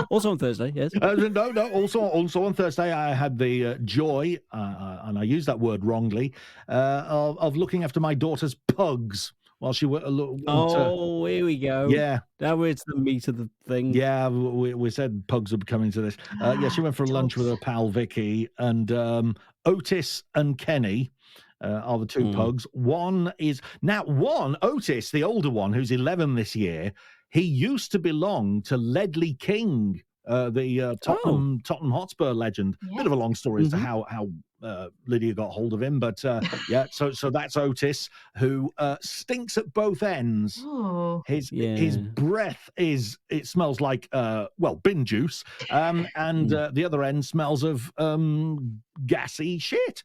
Also on Thursday, yes. No. Also on Thursday, I had the joy, and I use that word wrongly, of looking after my daughter's pugs while she went. Oh, here we go. Yeah. Now it's the meat of the thing. Yeah, we said pugs would come into this. Yeah, she went for lunch with her pal Vicky, and Otis and Kenny are the two pugs. One, Otis, the older one, who's 11 this year, he used to belong to Ledley King, the Tottenham Hotspur legend. Yes. Bit of a long story as to how Lydia got hold of him, but yeah, so that's Otis, who stinks at both ends. Oh. His breath it smells like bin juice, and the other end smells of gassy shit.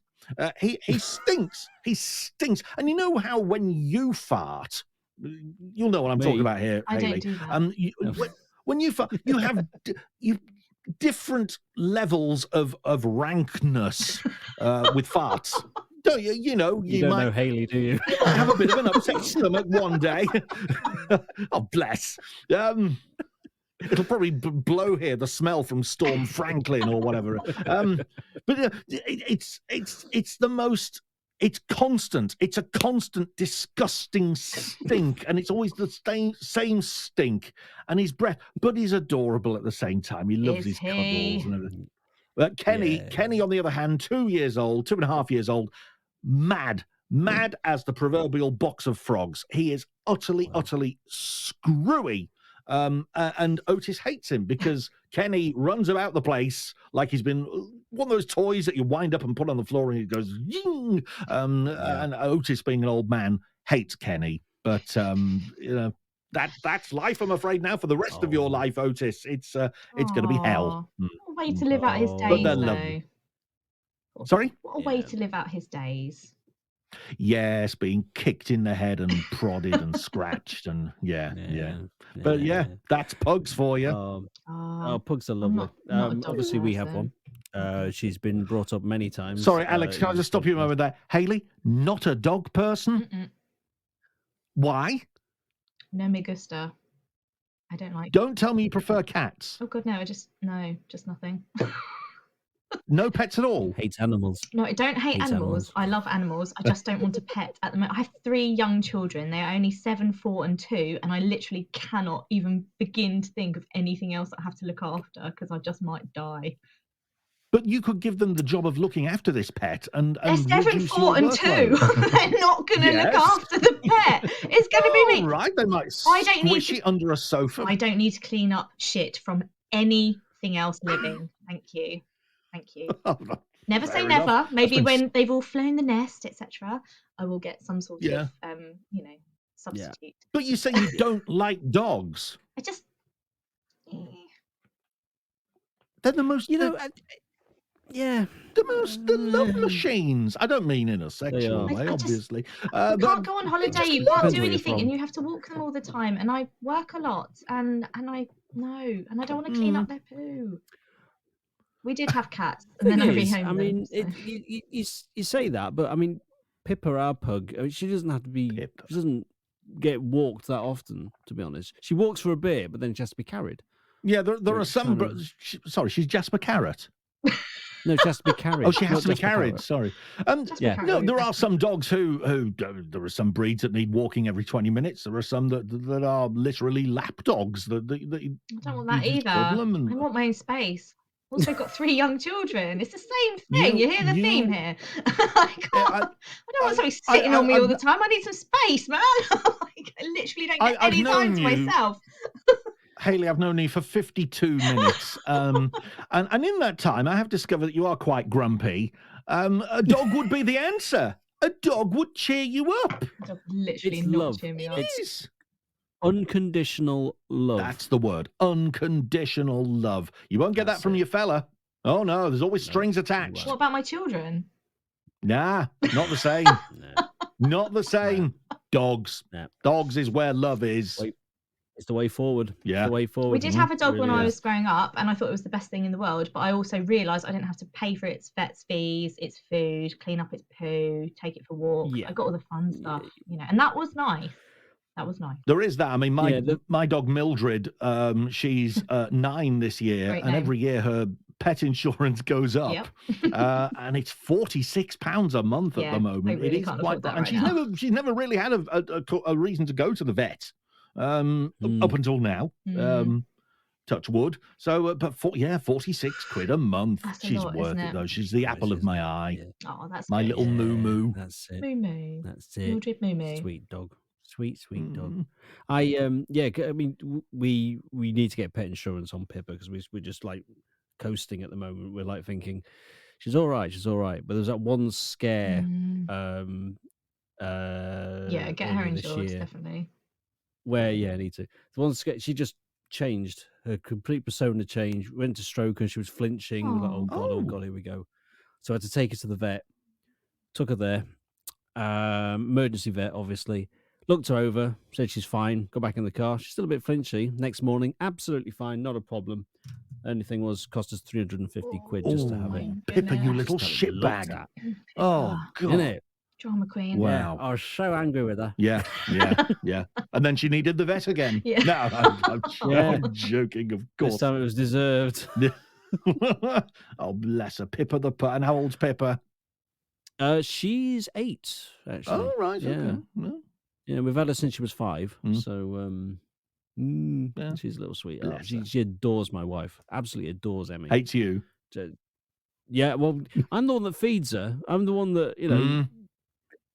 He stinks. He stinks. And you know how when you fart, you'll know what I'm talking about here, I Hayley. don't do that. When you fart, you have different levels of rankness with farts. Don't you? You know, you don't know Hayley, do you? You might have a bit of an upset stomach one day. Oh, bless. It'll probably blow here, the smell from Storm Franklin or whatever. But it's the most. It's constant. It's a constant, disgusting stink, and it's always the same stink. And his breath, but he's adorable at the same time. He loves his cuddles and everything. But Kenny, on the other hand, 2 years old, 2.5 years old, mad as the proverbial box of frogs. He is utterly screwy. And Otis hates him because Kenny runs about the place like he's been one of those toys that you wind up and put on the floor and it goes ying. And Otis, being an old man, hates Kenny. But that's life, I'm afraid, now for the rest of your life, Otis. It's going to be hell. What a way to live out his days, But they're though. lovely. Sorry? What a way to live out his days. Yes, being kicked in the head and prodded and scratched and But that's pugs for you. Pugs are lovely. Obviously, we have one. She's been brought up many times. Sorry, Alex, can I just stop you a moment there? Hayley, not a dog person? Mm-mm. Why? No me gusta. I don't like. Don't tell me you prefer cats. Oh God, no! Just nothing. No pets at all? Hates animals. No, I don't hate animals. I love animals. I just don't want a pet at the moment. I have 3 young children. They are only 7, 4, and 2, and I literally cannot even begin to think of anything else that I have to look after because I just might die. But you could give them the job of looking after this pet and they're 7, 4, and 2. They're not going to look after the pet. It's going to be me. Right, they might squish it under a sofa. I don't need to clean up shit from anything else living. Thank you. Never say never. Maybe when they've all flown the nest, etc., I will get some sort of, substitute. Yeah. But you say you don't like dogs. I just. They're the most. The love Mm. machines. I don't mean in a sexual way, obviously. You can't go on holiday. You can't do anything, and you have to walk them all the time. And I work a lot, and I don't want to clean up their poo. We did have cats, and then I rehomed them. I mean, you say that, but I mean, Pippa, our pug, she doesn't have to be. Pippa. She doesn't get walked that often, to be honest. She walks for a bit, but then she has to be carried. Yeah, there are some. Sorry, she's Jasper Carrot. No, she has to be carried. Oh, she has to be carried. Sorry. No, there are some dogs who there are some breeds that need walking every 20 minutes. There are some that are literally lap dogs. That I don't want that either. I want my own space. Also got 3 young children. It's the same thing. You hear the theme here? I don't want somebody sitting on me all the time. I need some space, man. I literally don't get any time to myself. Hayley, I've known you for 52 minutes. And in that time, I have discovered that you are quite grumpy. A dog would be the answer. A dog would cheer you up. A dog literally not cheer me up. It's unconditional love. That's the word. Unconditional love. You won't get that from your fella. Oh, no. There's always strings attached. What about my children? Nah, not the same. Not the same. Dogs. Dogs is where love is. It's the way forward. Yeah. It's the way forward. We did have a dog when really I is. was growing up, and I thought it was the best thing in the world. But I also realised I didn't have to pay for its vet's fees, its food, clean up its poo, take it for walks. Yeah. I got all the fun stuff, and that was nice. That was nice. There is that. I mean, Yeah, my dog Mildred, she's 9 this year, Great and name. every year her pet insurance goes up, Yep. and it's £46 a month at Yeah, the moment. I really it is can't quite, afford that and right she's never really had a reason to go to the vet up until now. Touch wood. So, but £46 a month. That's a She's lot, worth isn't it it? though. She's the apple of my eye. Yeah. Oh, that's My good. little moo moo. That's it. Moo moo. That's it. Mildred moo moo. Sweet dog. Sweet dog. Mm. I mean, we need to get pet insurance on Pippa because we're just like coasting at the moment. We're like thinking she's all right, but there's that one scare. Mm. Yeah, get her earlier this insured, year definitely. where I need to. The one scare, she just changed her complete persona. Changed, went to stroke and she was flinching. We're like, oh god, here we go. So I had to take her to the vet. Took her there. Emergency vet, obviously. Looked her over, said she's fine. Got back in the car. She's still a bit flinchy. Next morning, absolutely fine, not a problem. Only thing was, cost us £350 just to have it. Pippa, you goodness. little Just to have it looked shitbag. at, Oh, God. innit? Drama queen. Wow. Yeah, I was so angry with her. Yeah. And then she needed the vet again. Yeah. No, Yeah. I'm joking, of This course. time it was deserved. Oh, bless her. Pippa the putt. And how old's Pippa? She's 8, actually. Oh, right. Yeah. Okay. Well, Yeah, we've had her since she was 5. Mm. So, Yeah. she's a little sweetheart. Bless her. She adores my wife. Absolutely adores Emmy. hates you. Yeah, well, I'm the one that feeds her. I'm the one that, Mm.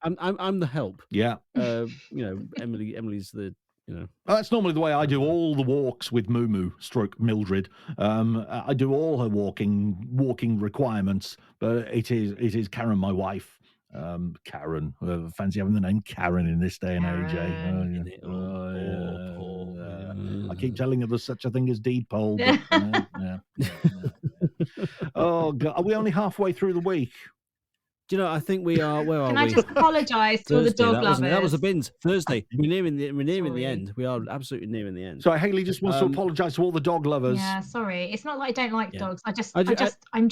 I'm the help. Yeah. Emily's the, Well, that's normally the way I do all the walks with Moo stroke Mildred. I do all her walking requirements, but it is Karen, my wife. Karen, fancy having the name Karen in this day and age, eh? I keep telling her there's such a thing as deed poll, but yeah. Oh God, are we only halfway through the week? Do you know? I think we are. Where are Can we? I just apologise to all the Thursday, dog that lovers? wasn't it? That was the bins. Thursday. We're nearing the Sorry. end. We are absolutely nearing the end. So Hayley just wants to apologise to all the dog lovers. Yeah, sorry. It's not like I don't like Yeah. dogs. I'm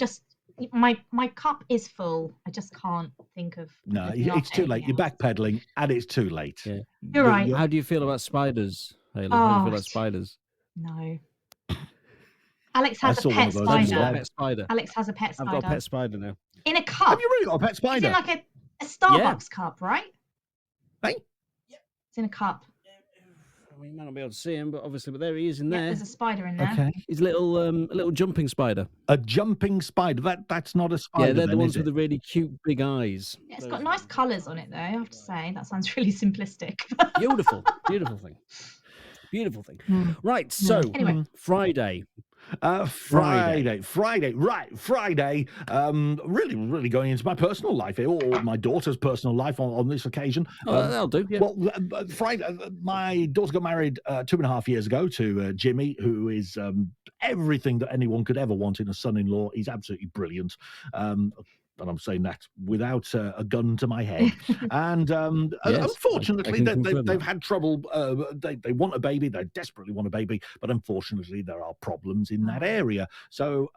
My cup is full. I just can't think of. No, of it's too nothing late. You're else. backpedaling, and it's too late. Yeah. You're right. How do you feel about spiders, Hayley? How do you Oh, feel about spiders? No. Alex I has a saw one pet of those. I've got a spider. pet spider. Alex has a pet I've spider. got a pet spider now. In a cup. Have you really got a pet It's spider? in like a Starbucks cup, right? Hey? It's in a cup. I mean, you might not be able to see him, but there he is in Yeah, there. there's a spider in there. Okay. He's a little jumping spider. A jumping spider. That's not a spider. Yeah, they're the then, ones is with it? the really cute big eyes. Yeah, it's got nice colours on it, though, I have to say. That sounds really simplistic. Beautiful thing. Beautiful thing. Right, so Anyway. Friday. Friday. Really, really going into my personal life here, or my daughter's personal life on this occasion. That'll do. Yeah. Well, Friday, my daughter got married 2.5 years ago to Jimmy, who is everything that anyone could ever want in a son-in-law. He's absolutely brilliant. And I'm saying that without a gun to my head. And Yes, unfortunately, I can confirm they've that. had trouble. They want a baby. They desperately want a baby. But unfortunately, there are problems in that area. So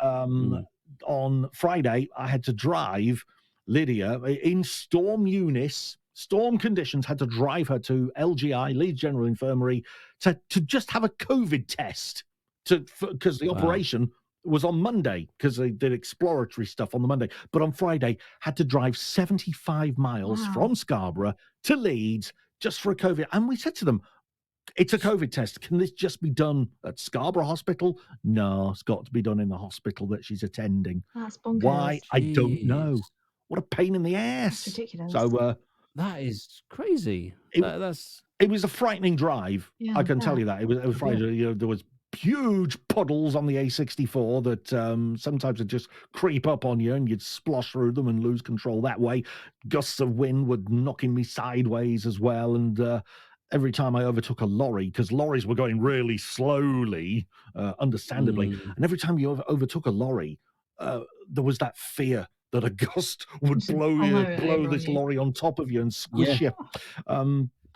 on Friday, I had to drive Lydia in Storm Eunice. Storm conditions, had to drive her to LGI, Leeds General Infirmary, to just have a COVID test because the operation was on Monday, because they did exploratory stuff on the Monday. But on Friday, had to drive 75 miles from Scarborough to Leeds just for a COVID. And we said to them, it's a COVID test. Can this just be done at Scarborough Hospital? No, it's got to be done in the hospital that she's attending. That's bonkers. Why? I don't know. Jeez. What a pain in the ass. That's ridiculous. So That is crazy. It- That's it was a frightening drive. Yeah, I can tell yeah. you that. It was frightening. You know, there was huge puddles on the A64 that sometimes would just creep up on you and you'd splosh through them and lose control that way. Gusts of wind were knocking me sideways as well. And every time I overtook a lorry, because lorries were going really slowly, understandably, and every time you overtook a lorry, there was that fear that a gust would Just blow follow it over this on you. lorry on top of you and squish you.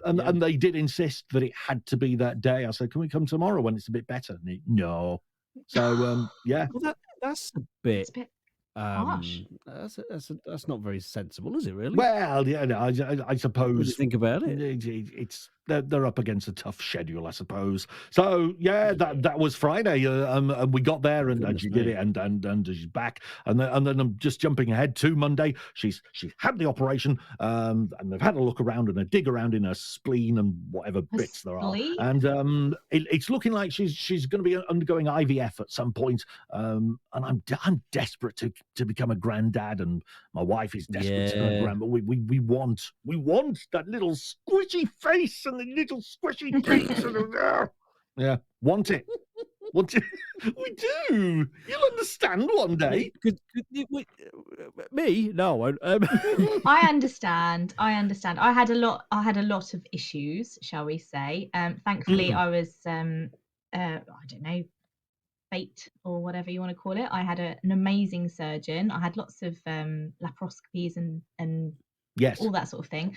And they did insist that it had to be that day. I said, can we come tomorrow when it's a bit better? And no. So, yeah. Well, that's a It's bit. a bit harsh. That's not very sensible, is it? Really? Well, yeah, no, I What do suppose you think about it? it's they're up against a tough schedule, I suppose. So yeah, that was Friday, and we got there, and she did it, and she's back, and then I'm just jumping ahead to Monday. She's had the operation, and they've had a look around and a dig around in her spleen and whatever bits there are, and it's looking like she's going to be undergoing IVF at some point, and I'm desperate to become a granddad, and my wife is desperate to become a grandma. We want that little squishy face and the little squishy cheeks. Yeah, want it. We do. You'll understand one day. Me? No. I understand. I had a lot of issues, shall we say. Thankfully, I was I don't know, fate or whatever you want to call it. I had an amazing surgeon. I had lots of laparoscopies and yes, all that sort of thing.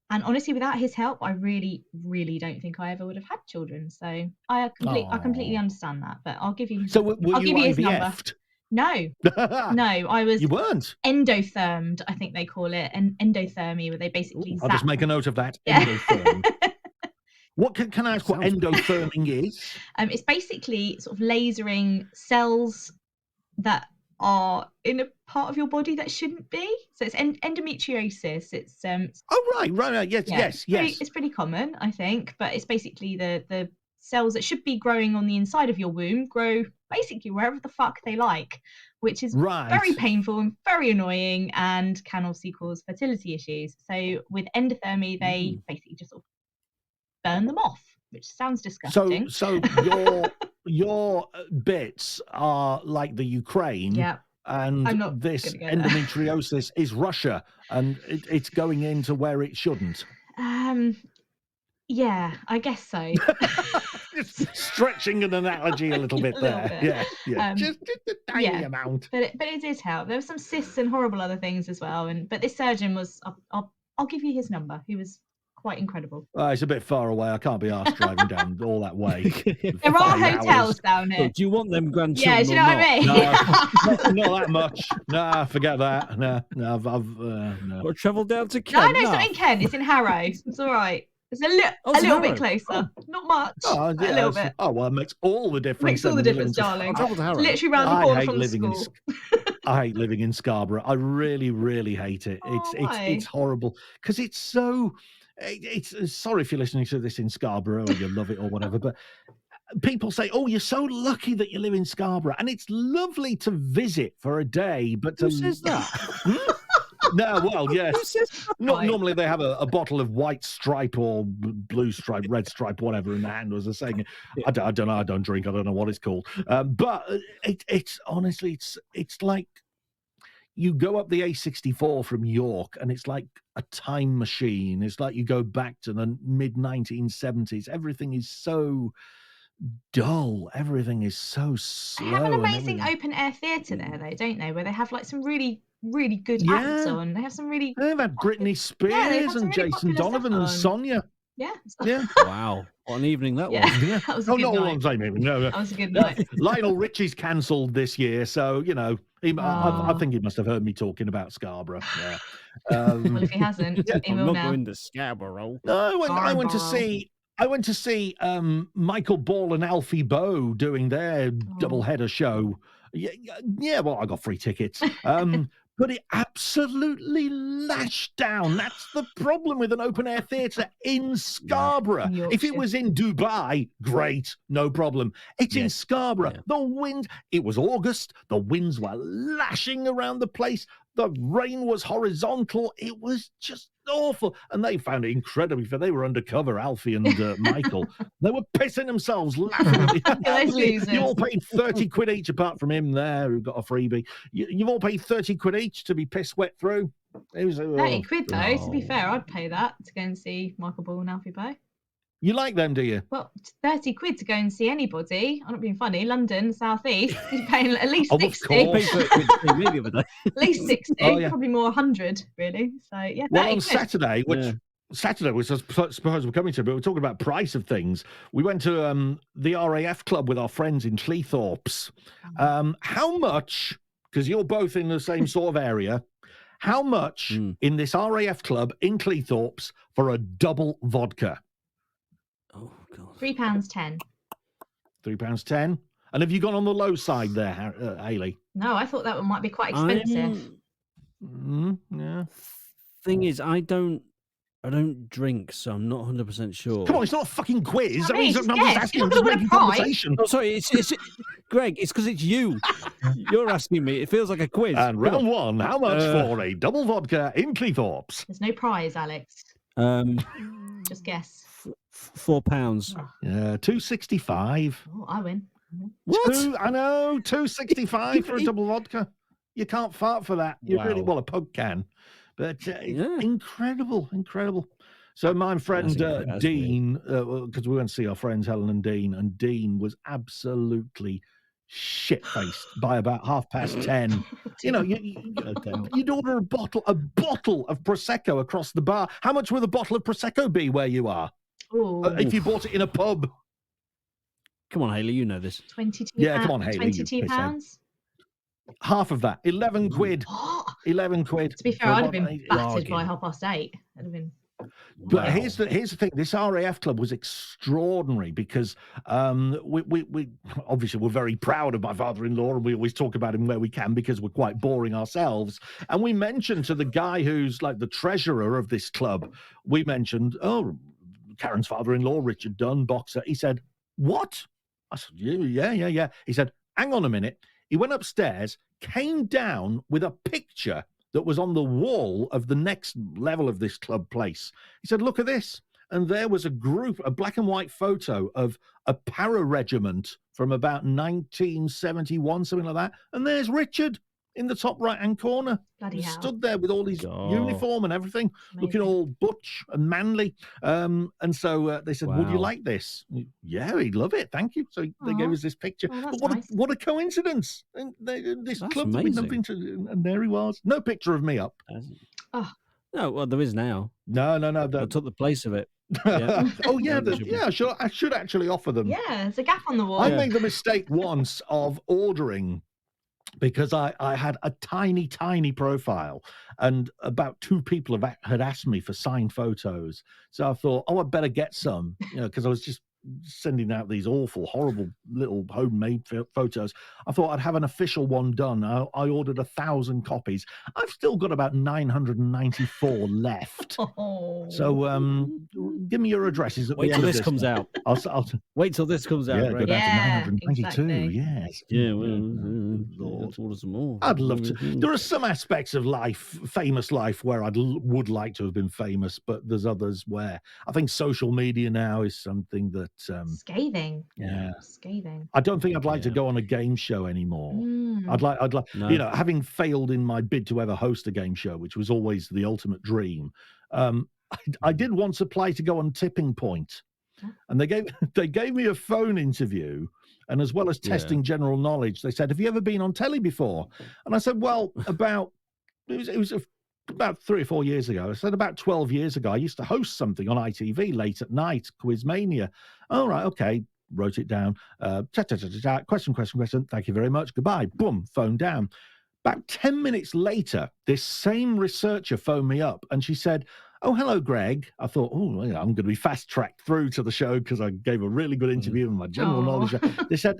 And honestly, without his help, I really, really don't think I ever would have had children. So I completely understand that. But I'll give you. So I'll give you his number. IVF'd? No, I was. You weren't. Endothermed, I think they call it, an endothermy, where they basically. I'll just make a note of that. Yeah. Endotherm. What can I ask? What endotherming is? It's basically sort of lasering cells that are in a part of your body that shouldn't be. So it's endometriosis. It's Oh right. Yes. It's pretty common, I think, but it's basically the cells that should be growing on the inside of your womb grow basically wherever the fuck they like, which is very painful and very annoying, and can also cause fertility issues. So with endothermy, they basically just sort of burn them off, which sounds disgusting. So your bits are like the Ukraine. Yeah. And this endometriosis is Russia, and it's going into where it shouldn't. Yeah, I guess so. Just stretching an analogy a little bit there. Yeah. Just a tiny amount. But it did help. There were some cysts and horrible other things as well. But this surgeon was. I'll give you his number. He was quite incredible. It's a bit far away. I can't be asked driving down all that way. There are hotels down here. Look, do you want them grandchildren? Yeah, do you know what I No, mean? not that much. Nah, forget that. No, I've Got to travel down to Kent. No, it's not in Kent. It's in Harrow. It's all right. It's a little bit closer. Not much. A little bit. Oh, well, it makes all the difference. Makes all the difference, darling. Travel to Harrow. Literally round the corner from the school. I hate living in Scarborough. I really, really hate it. It's horrible because it's so. It's sorry if you're listening to this in Scarborough or you love it or whatever, but people say, "Oh, you're so lucky that you live in Scarborough," and it's lovely to visit for a day. But who says that? No, well, yes. Normally they have a bottle of white stripe or blue stripe, red stripe, whatever in the hand, as they're saying. I don't know. I don't drink. I don't know what it's called. But it's honestly, it's like you go up the A64 from York, and it's like a time machine. It's like you go back to the mid-1970s. Everything is so dull. Everything is so slow. They have an amazing open-air theatre there, though, don't they? Where they have like some really good acts on. They have some really. They've had Britney Spears and Jason Donovan and Sonia. Yeah. Wow, what an evening that was. Yeah. That was a good night. Not one time even. No. That was a good night. Lionel Richie's cancelled this year, so I think he must have heard me talking about Scarborough. Yeah. Well, if he hasn't, he I'm will not now. going to Scarborough. No, I went to see Michael Ball and Alfie Boe doing their double-header show. Yeah. Well, I got free tickets. But it absolutely lashed down. That's the problem with an open-air theatre in Scarborough. Yeah. If it was in Dubai, great, no problem. It's in Scarborough. Yeah. The wind, it was August. The winds were lashing around the place. The rain was horizontal. It was just awful. And they found it incredibly fair. They were undercover, Alfie and Michael. They were pissing themselves laughing. You all paid 30 quid each, apart from him there, who got a freebie. You've all paid 30 quid each to be piss wet through. It was 30 quid, though, to be fair. I'd pay that to go and see Michael Ball and Alfie Boe. You like them, do you? Well, 30 quid to go and see anybody. I'm not being funny. London, South East, you're paying at least 60. At least 60, probably more 100, really. So, yeah. Well, on Saturday, Saturday, which I suppose we're coming to, but we're talking about price of things. We went to the RAF club with our friends in Cleethorpes. How much, because you're both in the same sort of area, how much in this RAF club in Cleethorpes for a double vodka? Oh, God. £3.10. £3.10. And have you gone on the low side there, Hayley? No, I thought that one might be quite expensive. Yeah. Thing is, I don't drink, so I'm not 100% sure. Come on, it's not a fucking quiz. I mean, I'm just just guess. asking You're you not to gonna make win a a prize. conversation. Oh, sorry, it's Greg. It's because it's you. You're asking me. It feels like a quiz. And round one, how much for a double vodka in Cleethorpes? There's no prize, Alex. Just guess. £4. Yeah, $2.65. Oh, I win. What? I know, $2.65 for a double vodka. You can't fart for that. You really, Wow. well, a pug can, but incredible. So my friend That's Dean, because we went to see our friends Helen and Dean was absolutely shit-faced by about 10:30. You know, you'd order a bottle of Prosecco across the bar. How much would a bottle of Prosecco be where you are? If you bought it in a pub? Come on, Hayley, you know this. £22. Yeah, come on, Hayley. £22. Half of that, 11 quid. What? 11 quid. To be fair, I'd have been battered by 8:30. I'd have been. But here's the thing. This RAF club was extraordinary because we obviously we're very proud of my father-in-law, and we always talk about him where we can because we're quite boring ourselves. And we mentioned to the guy who's like the treasurer of this club, we mentioned, Karen's father-in-law, Richard Dunn, boxer. He said, "What?" I said, "Yeah." He said, "Hang on a minute." He went upstairs, came down with a picture that was on the wall of the next level of this club place. He said, "Look at this." And there was a black and white photo of a para-regiment from about 1971, something like that. And there's Richard in the top right-hand corner. Bloody hell. Stood there with all his uniform and everything, looking all butch and manly. And so they said, "Would you like this?" Yeah, he'd love it. Thank you. So they gave us this picture. Oh, but nice. what a coincidence. And this That's club that we'd amazing. been to, and there he was. No picture of me up. No, well, there is now. No. I took the place of it. Yeah. Oh, yeah. Yeah, I should actually offer them. Yeah, there's a gap on the wall. I made the mistake once of ordering because I had a tiny profile and about 2 people had asked me for signed photos. So I thought, I'd better get some, because I was just sending out these awful, horrible little homemade photos. I thought I'd have an official one done. I ordered 1,000 copies. I've still got about 994 left. So give me your addresses. Wait till this comes out. I'll Wait till this comes out. go Greg. down to 992. Exactly. Yes. Yeah, well, let's order some more. I'd love to. There are some aspects of life, famous life, where I would like to have been famous, but there's others where I think social media now is something that scathing. Yeah, scathing. I don't think I'd like to go on a game show anymore. I'd like, No. having failed in my bid to ever host a game show, which was always the ultimate dream. I did once apply to go on Tipping Point, and they gave me a phone interview. And as well as testing general knowledge, they said, "Have you ever been on telly before?" And I said, "Well, it was about 3 or 4 years ago." I said, "About 12 years ago, I used to host something on ITV late at night, Quizmania." "All right, okay." Wrote it down. Question. Thank you very much. Goodbye. Boom, phone down. About 10 minutes later, this same researcher phoned me up and she said, "Oh, hello, Greg." I thought, I'm going to be fast-tracked through to the show because I gave a really good interview and my general knowledge. They said,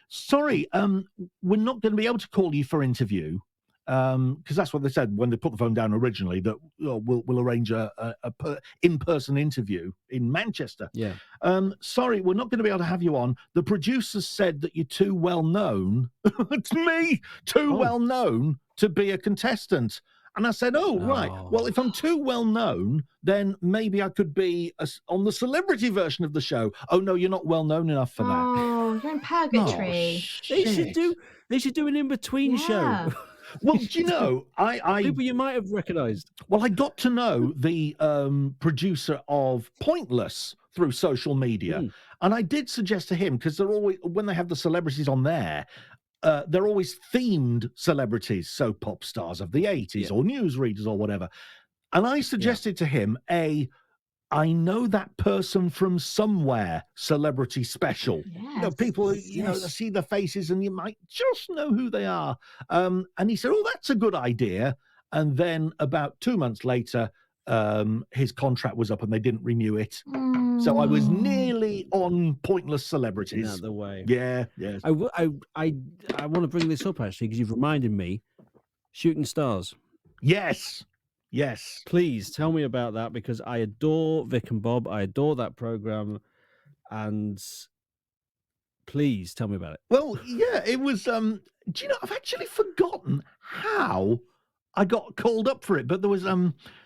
"Sorry, we're not going to be able to call you for interview." Because that's what they said when they put the phone down originally, that we'll arrange a in-person interview in Manchester. Yeah. "Sorry, we're not going to be able to have you on. The producers said that you're too well known." It's me, too well known to be a contestant. And I said, right. Well, if I'm too well known, then maybe I could be on the celebrity version of the show. "Oh, no, you're not well known enough for that." Oh, you're in purgatory. They should do an in-between show. Well, do you know, people you might have recognised. Well, I got to know the producer of Pointless through social media, and I did suggest to him, because they're always, when they have the celebrities on there, they're always themed celebrities, so pop stars of the 80s or newsreaders or whatever. And I suggested to him a I know that person from somewhere, celebrity special. Yes. People who, see the faces and you might just know who they are. And he said, oh, that's a good idea. And then about 2 months later, his contract was up and they didn't renew it. So I was nearly on Pointless Celebrities. Out the way. Yeah, yes. I want to bring this up, actually, because you've reminded me. Shooting Stars. Yes. Please tell me about that, because I adore Vic and Bob. I adore that program, and please tell me about it. Well, yeah, it was. Do you know? I've actually forgotten how I got called up for it, but there was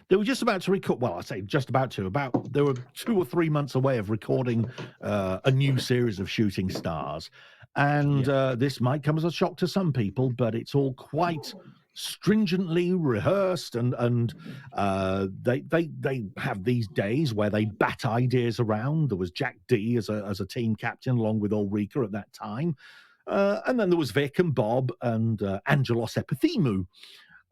they were just about to record. Well, I say just about to. They were 2 or 3 months away of recording a new series of Shooting Stars, and this might come as a shock to some people, but it's all quite stringently rehearsed, and they have these days where they bat ideas around. There was Jack D as a team captain along with Ulrika at that time, and then there was Vic and Bob and Angelos Epithemou,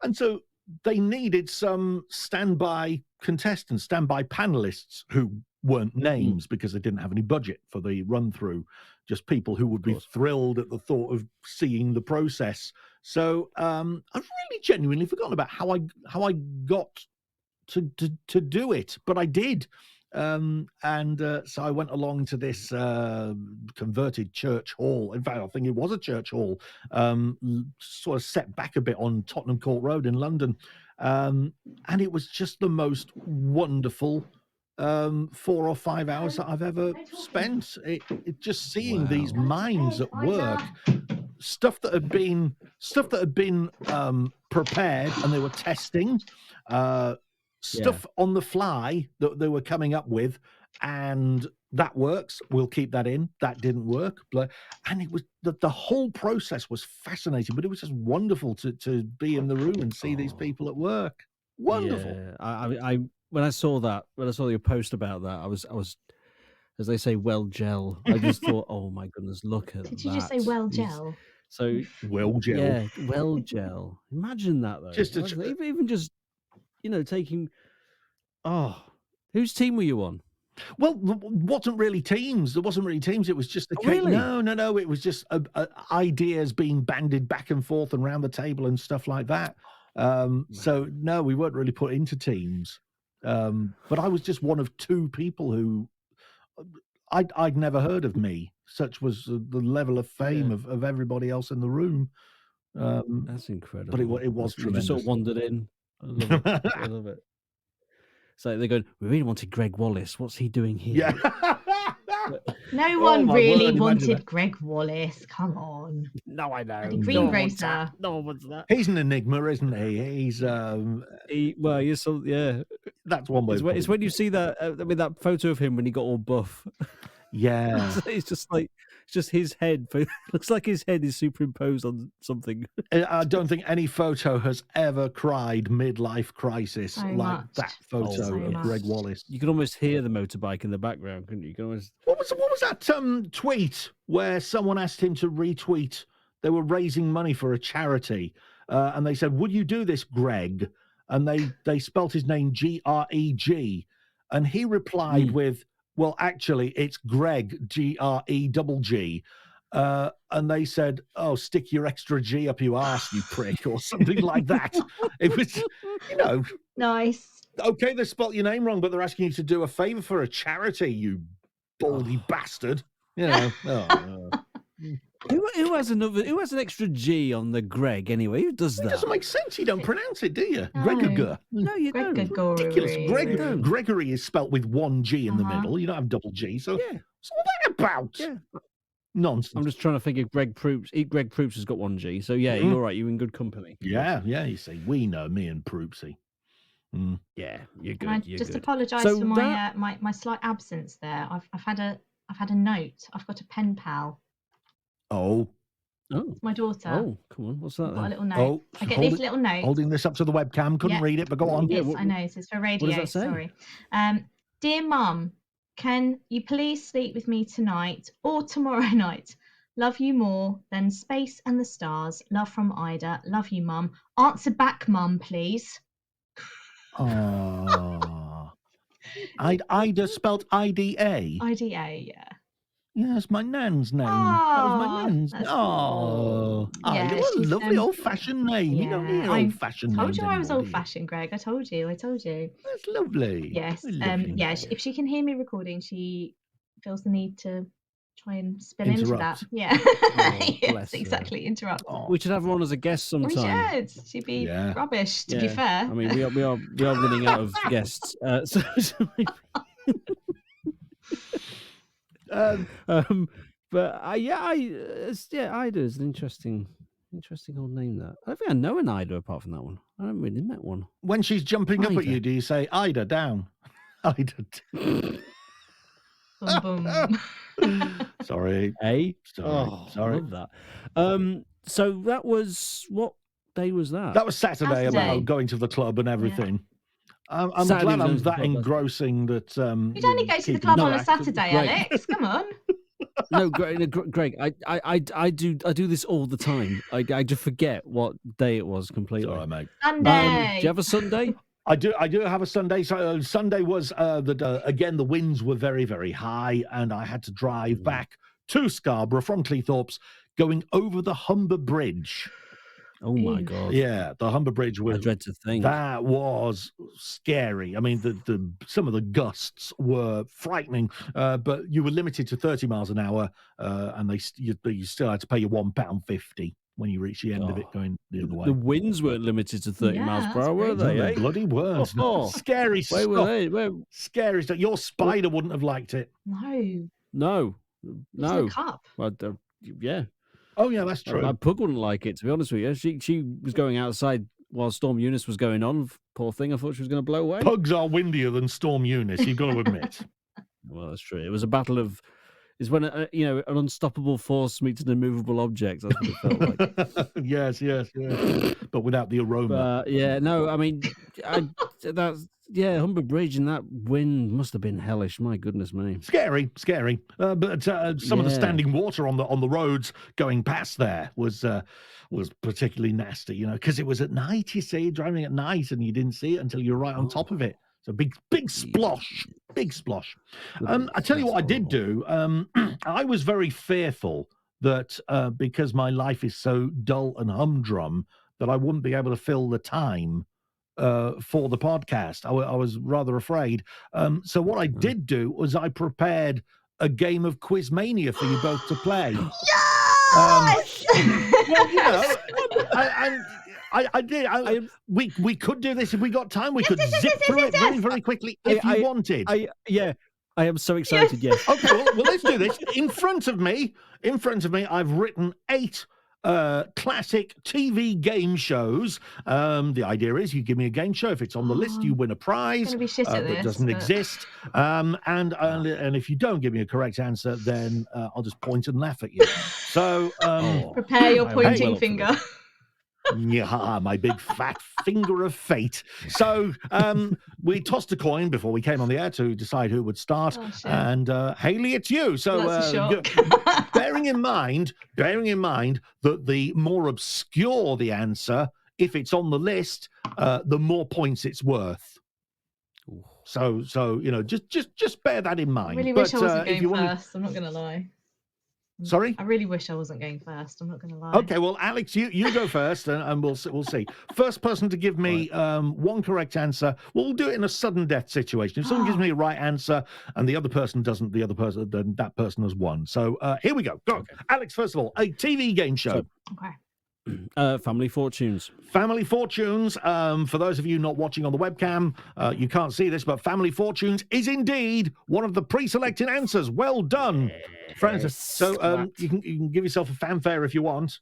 and so they needed some standby contestants, standby panelists who weren't names because they didn't have any budget for the run through, just people who would be thrilled at the thought of seeing the process. So I've really genuinely forgotten about how I got to do it, but I did. So I went along to this converted church hall. In fact, I think it was a church hall, sort of set back a bit on Tottenham Court Road in London. And it was just the most wonderful 4 or 5 hours that I've ever spent. It just seeing these minds at work, stuff that had been prepared and they were testing, stuff on the fly that they were coming up with, and that works, we'll keep that in. That didn't work, and it was the whole process was fascinating, but it was just wonderful to be in the room and see these people at work. Wonderful. Yeah, I when I saw your post about that, I was, as they say, well gel. I just thought, oh my goodness, look at that. Did you just say well gel? So well gel. Yeah, well gel. Imagine that though. Even just taking. Oh, whose team were you on? Well, wasn't really teams. There wasn't really teams. It was just a really? No. It was just ideas being bandied back and forth and around the table and stuff like that. So no, we weren't really put into teams. But I was just one of 2 people who I'd never heard of me. Such was the level of fame of everybody else in the room. That's incredible. But it was tremendous. You just sort of wandered in. I love it. I love it. So they're going, we really wanted Greg Wallace. What's he doing here? Yeah. No one really wanted Greg Wallace. Come on. No, I know. Greengrocer. No one wants that. He's an enigma, isn't he? He's yeah. That's one way. It's when you see that that photo of him when he got all buff. Yeah. It's just his head. Looks like his head is superimposed on something. I don't think any photo has ever cried midlife crisis that photo of Greg Wallace. You can almost hear the motorbike in the background, couldn't you? You can almost... What was that tweet where someone asked him to retweet? They were raising money for a charity, and they said, "Would you do this, Greg?" And they spelt his name Greg, and he replied with, "Well, actually, it's Greg, Greg. And they said, "Oh, stick your extra G up your arse, you prick," or something like that. It was, nice. Okay, they spelt your name wrong, but they're asking you to do a favor for a charity, you baldy bastard. Who has an extra G on the Greg anyway? Who does that? It doesn't make sense. You don't pronounce it, do you? No. Gregory. No, you don't. Ridiculous. Gregory is spelt with 1 G in the middle. You don't have double G. So what's all that about? Yeah. Nonsense. I'm just trying to think of Greg Proops. Greg Proops has got 1 G. So yeah, you're right. You're in good company. Yeah. You see, we know me and Proopsy. Yeah, you're good. I just apologise for my slight absence there. I've had a note. I've got a pen pal. Oh. It's my daughter. Oh, come on. What's that? Got a little note. I get these little notes. Holding this up to the webcam. Couldn't read it, but go on. Yes, I know. This is for radio. What does that say? Sorry. Dear Mum, can you please sleep with me tonight or tomorrow night? Love you more than space and the stars. Love from Ida. Love you, Mum. Answer back, Mum, please. Oh. Ida spelt IDA. IDA, yeah. Yes, my nan's name. That was my nan's. That's Oh, Yeah, Ida, what a she's, lovely old-fashioned name. You don't yeah, hear I old-fashioned told names you I was anymore, do you? old-fashioned, Greg. I told you. That's lovely. Yes. A lovely Yeah. name. If she can hear me recording, she feels the need to try and spill into that. Interrupt. Yeah. Oh, Yes, bless her. exactly. Interrupt. Oh, We should have her on as a guest We sometime. should. She'd be Yeah. rubbish, to be Yeah. fair. I mean, we are running out of guests. But Ida is an interesting old name. That I don't think I know an Ida apart from that one. I haven't really met one. When she's jumping up at Ida. you, do you say Ida down? Ida. Boom, boom. Sorry. Sorry. Sorry. Love that. So that was what day was that? That was Saturday Saturday. about going to the club and everything. I'm Saturday glad was I'm going to the that club, that's engrossing that. You'd only go to the club on a Saturday, Greg. Alex. Come on. No, Greg, I do this all the time. I just forget what day it was completely. Sorry, mate. Sunday. Do you have a Sunday? I do have a Sunday. So Sunday was again the winds were very, very high, and I had to drive back to Scarborough from Cleethorpes, going over the Humber Bridge. Oh my God! Yeah, the Humber Bridge I was. dread to think. That was scary. I mean, the some of the gusts were frightening, but you were limited to 30 miles an hour, and you still had to pay your £1.50 when you reached the end of it going the other way. The winds weren't limited to 30 miles per that's hour, were crazy. they? No, Eh? bloody words. Oh. Scary Where stuff. were they? Where? Scary stuff. Your spider wouldn't have liked it. No. No. There's no cup. Well, yeah. Oh, yeah, that's true. My pug wouldn't like it, to be honest with you. She was going outside while Storm Eunice was going on. Poor thing, I thought she was going to blow away. Pugs are windier than Storm Eunice, you've got to admit. Well, that's true. It was a battle of... It's when, an unstoppable force meets an immovable object. That's what it felt like. Yes. But without the aroma. I mean, Humber Bridge and that wind must have been hellish. My goodness me. Scary. But some of the standing water on the roads going past there was particularly nasty, because it was at night, you see, driving at night, and you didn't see it until you were right on top of it. So big splosh. I tell you what I did do. I was very fearful that because my life is so dull and humdrum that I wouldn't be able to fill the time for the podcast. I was rather afraid. So what I did do was I prepared a game of Quizmania for you both to play. Yes! I did. We could do this if we got time. We could zip through it very, very quickly if you wanted. I am so excited. Yes. Okay. Well, let's do this. In front of me, I've written 8 classic TV game shows. The idea is you give me a game show. If it's on the list, you win a prize. Gonna be shit at that this, doesn't but- exist. And if you don't give me a correct answer, then I'll just point and laugh at you. So Prepare your I am pointing well up for finger. yeah, my big fat finger of fate. So we tossed a coin before we came on the air to decide who would start. Oh, shit. And Hayley, it's you. So That's a shock. bearing in mind that the more obscure the answer, if it's on the list, the more points it's worth. So just bear that in mind. I really wish I wasn't if you going want first. I'm not going to lie. Sorry? I really wish I wasn't going first. I'm not going to lie. Okay, well, Alex, you go first, and we'll see. First person to give me one correct answer. We'll do it in a sudden death situation. If someone gives me a right answer and the other person doesn't, then that person has won. So here we go. Go, Okay. Alex. First of all, a TV game show. Okay. Family Fortunes. Family Fortunes. For those of you not watching on the webcam, you can't see this, but Family Fortunes is indeed one of the pre-selected answers. Well done, Francis. So you can give yourself a fanfare if you want.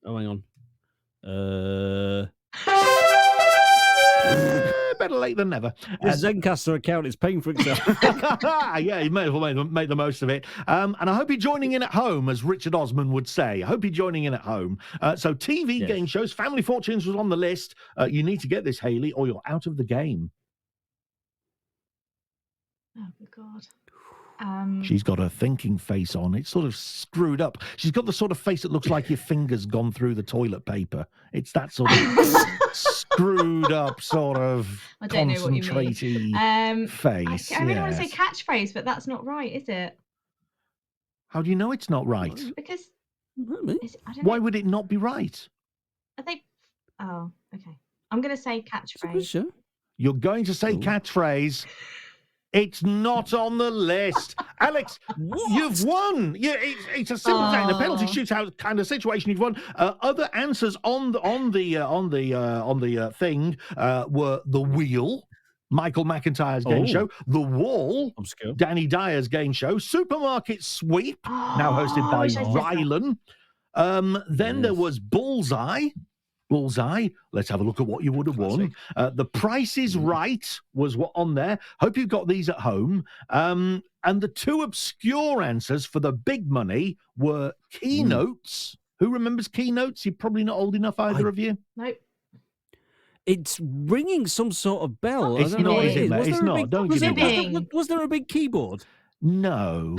Oh, hang on. Better late than never. This Zencaster account is paying for itself. Yeah, you may as well make the most of it. And I hope you're joining in at home, as Richard Osman would say. I hope you're joining in at home. So TV game shows, Family Fortunes was on the list. You need to get this, Hayley, or you're out of the game. Oh, good God. She's got her thinking face on. It's sort of screwed up. She's got the sort of face that looks like your finger's gone through the toilet paper. It's that sort of screwed up, sort of I don't know what you mean. concentrate face. I really want to say yes. catchphrase, but that's not right, is it? How do you know it's not right? Because I don't Why know. would it not be right? Are they? Oh, okay. I'm going to say catchphrase. Sure. You're going to say Ooh. catchphrase. It's not on the list, Alex. You've won. Yeah, it's a simple thing. The penalty shootout kind of situation. You've won. Other answers on the thing were the wheel, Michael McIntyre's game show, the wall, Obscure. Danny Dyer's game show, Supermarket Sweep, now hosted by Rylan. Then there was Bullseye. Let's have a look at what you would have won. The Price is Right was what on there. Hope you've got these at home. And the two obscure answers for the big money were Keynotes. Who remembers Keynotes? You're probably not old enough, either of you. Nope. It's ringing some sort of bell. It's I don't know not, what is it, mate? It's not. Don't give me that. Was there a big keyboard? No.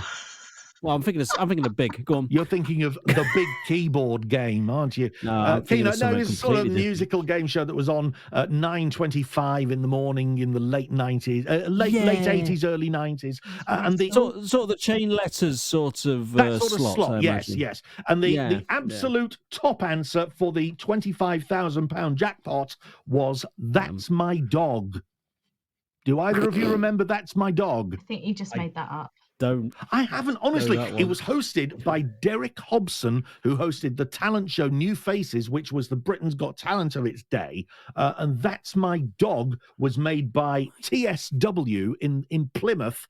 Well, I'm thinking of big. Go on. You're thinking of the big keyboard game, aren't you? No, Keynote, it's a sort of musical game show that was on at 9:25 in the morning in the late 90s, late 80s, early 90s. And the sort of the chain letters sort of that sort of slot. slot. Yes. And the absolute top answer for the £25,000 jackpot was "That's My Dog." Do either of you remember "That's My Dog"? I think you just made that up. I haven't, honestly. It was hosted by Derek Hobson, who hosted the talent show New Faces, which was the Britain's Got Talent of its day. And That's My Dog was made by TSW in Plymouth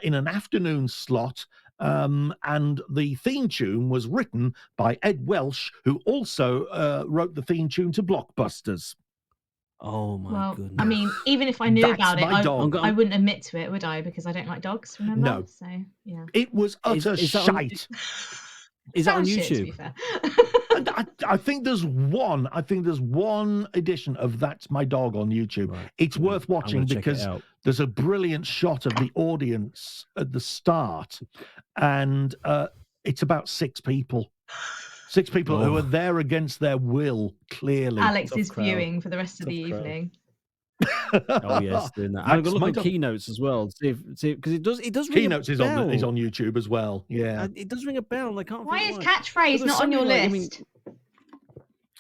in an afternoon slot. And the theme tune was written by Ed Welsh, who also wrote the theme tune to Blockbusters. Oh my goodness! I mean, even if I knew about it, I wouldn't admit to it, would I? Because I don't like dogs. Remember? No. So yeah. It was utter shite. Is that on Shit, YouTube? to be fair. And I think there's one. I think there's one edition of "That's My Dog" on YouTube. Right. It's worth watching because there's a brilliant shot of the audience at the start, and it's about 6 people. 6 people who are there against their will, clearly. Alex is viewing for the rest of the evening. Oh yes, doing that. I'm gonna look at Keynotes as well. See because it does. Ring Keynotes is on YouTube as well. Yeah, it does ring a bell. And I can't. Why is catchphrase not on your list?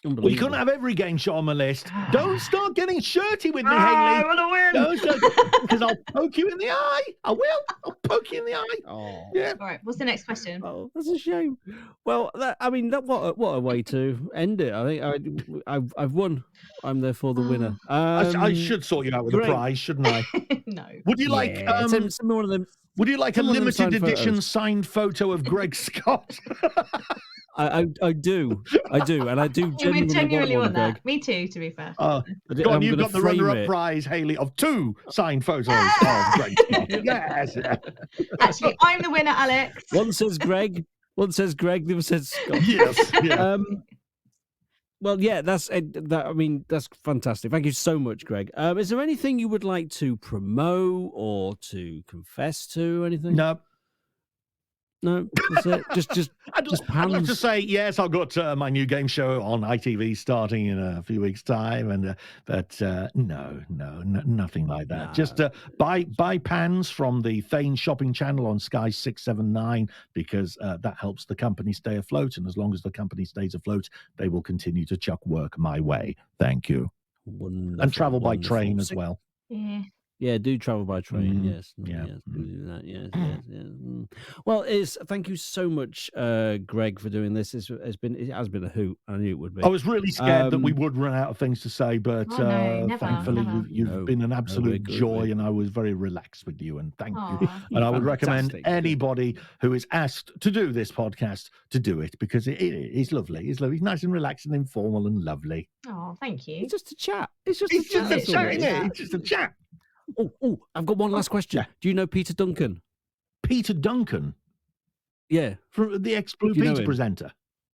Well, you couldn't have every game show on my list. Don't start getting shirty with me, Hayley. I want to win. Because I'll poke you in the eye. I will. I'll poke you in the eye. Oh, yeah. All right. What's the next question? Oh, that's a shame. Well, what a way to end it. I think I've won. I'm therefore the winner. I should sort you out with a prize, shouldn't I? No. Would you like some more of them? Would you like a limited edition signed photo of Greg Scott? I do, and I do genuinely want that. Me too, to be fair. You've got the runner-up prize, Hayley, of 2 signed photos of Greg Scott. Yes. Actually, I'm the winner, Alex. One says Greg, the other says Scott. Yes. Yeah. Well, yeah, that's fantastic. Thank you so much, Greg. Is there anything you would like to promote or to confess to? Anything? No, that's it. Just I'd love to say yes. I've got my new game show on ITV starting in a few weeks' time, but no, nothing like that. No. Just buy pans from the Thane Shopping Channel on Sky 679 because that helps the company stay afloat, and as long as the company stays afloat, they will continue to chuck work my way. Thank you. Wonderful, and travel by train as well. Yeah. Yeah, do travel by train. Yes. Yeah. Yes, do that. Yes. Well, thank you so much, Greg, for doing this. It has been a hoot. I knew it would be. I was really scared that we would run out of things to say, but thankfully you've been an absolute joy, and I was very relaxed with you. And thank you. And I would recommend anybody who is asked to do this podcast to do it because it is lovely. It's lovely. It's nice and relaxed and informal and lovely. Oh, thank you. It's just a chat. It's just a chat, isn't it? It's just a chat. Oh, I've got one last question. Yeah. Do you know Peter Duncan? Peter Duncan? Yeah. From the ex-Blue Peter presenter?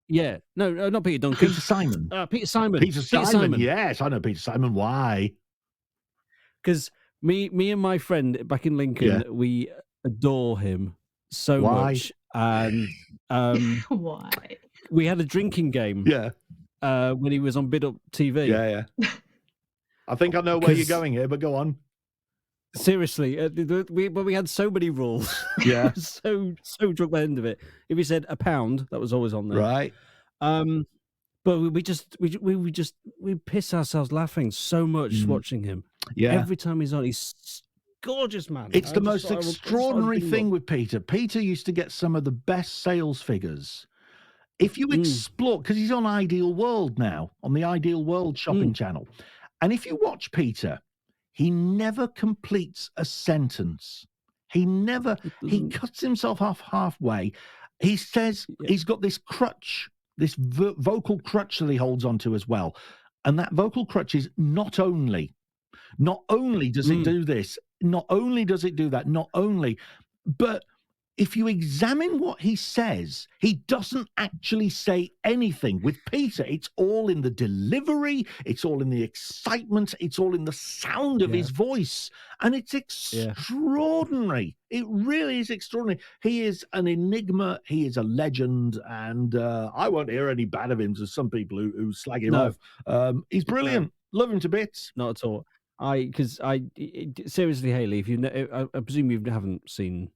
Yeah. No, not Peter Duncan. Peter Simon. Peter Simon. Peter Simon. Yes, I know Peter Simon. Why? Because me and my friend back in Lincoln, we adore him. so Why? much, and Why? we had a drinking game. Yeah. When he was on Bid Up TV. Yeah. I think I know where you're going here, but go on. Seriously, we had so many rules. Yeah. so drunk by the end of it. If he said £1, that was always on there. Right. But we piss ourselves laughing so much watching him. Yeah. Every time he's on, he's gorgeous, man. It's the most extraordinary thing with Peter. Peter used to get some of the best sales figures. If you explore, because he's on Ideal World now, on the Ideal World shopping channel. And if you watch Peter, he never completes a sentence. He cuts himself off halfway. He says he's got this crutch, this vocal crutch that he holds onto as well. And that vocal crutch is not only does it do this, not only does it do that, but if you examine what he says, he doesn't actually say anything. With Peter, it's all in the delivery, it's all in the excitement, it's all in the sound of his voice. And it's extraordinary. It really is extraordinary. He is an enigma. He is a legend. And I won't hear any bad of him to some people who slag him off. He's brilliant. Love him to bits. Not at all. Seriously, Hayley, I presume you haven't seen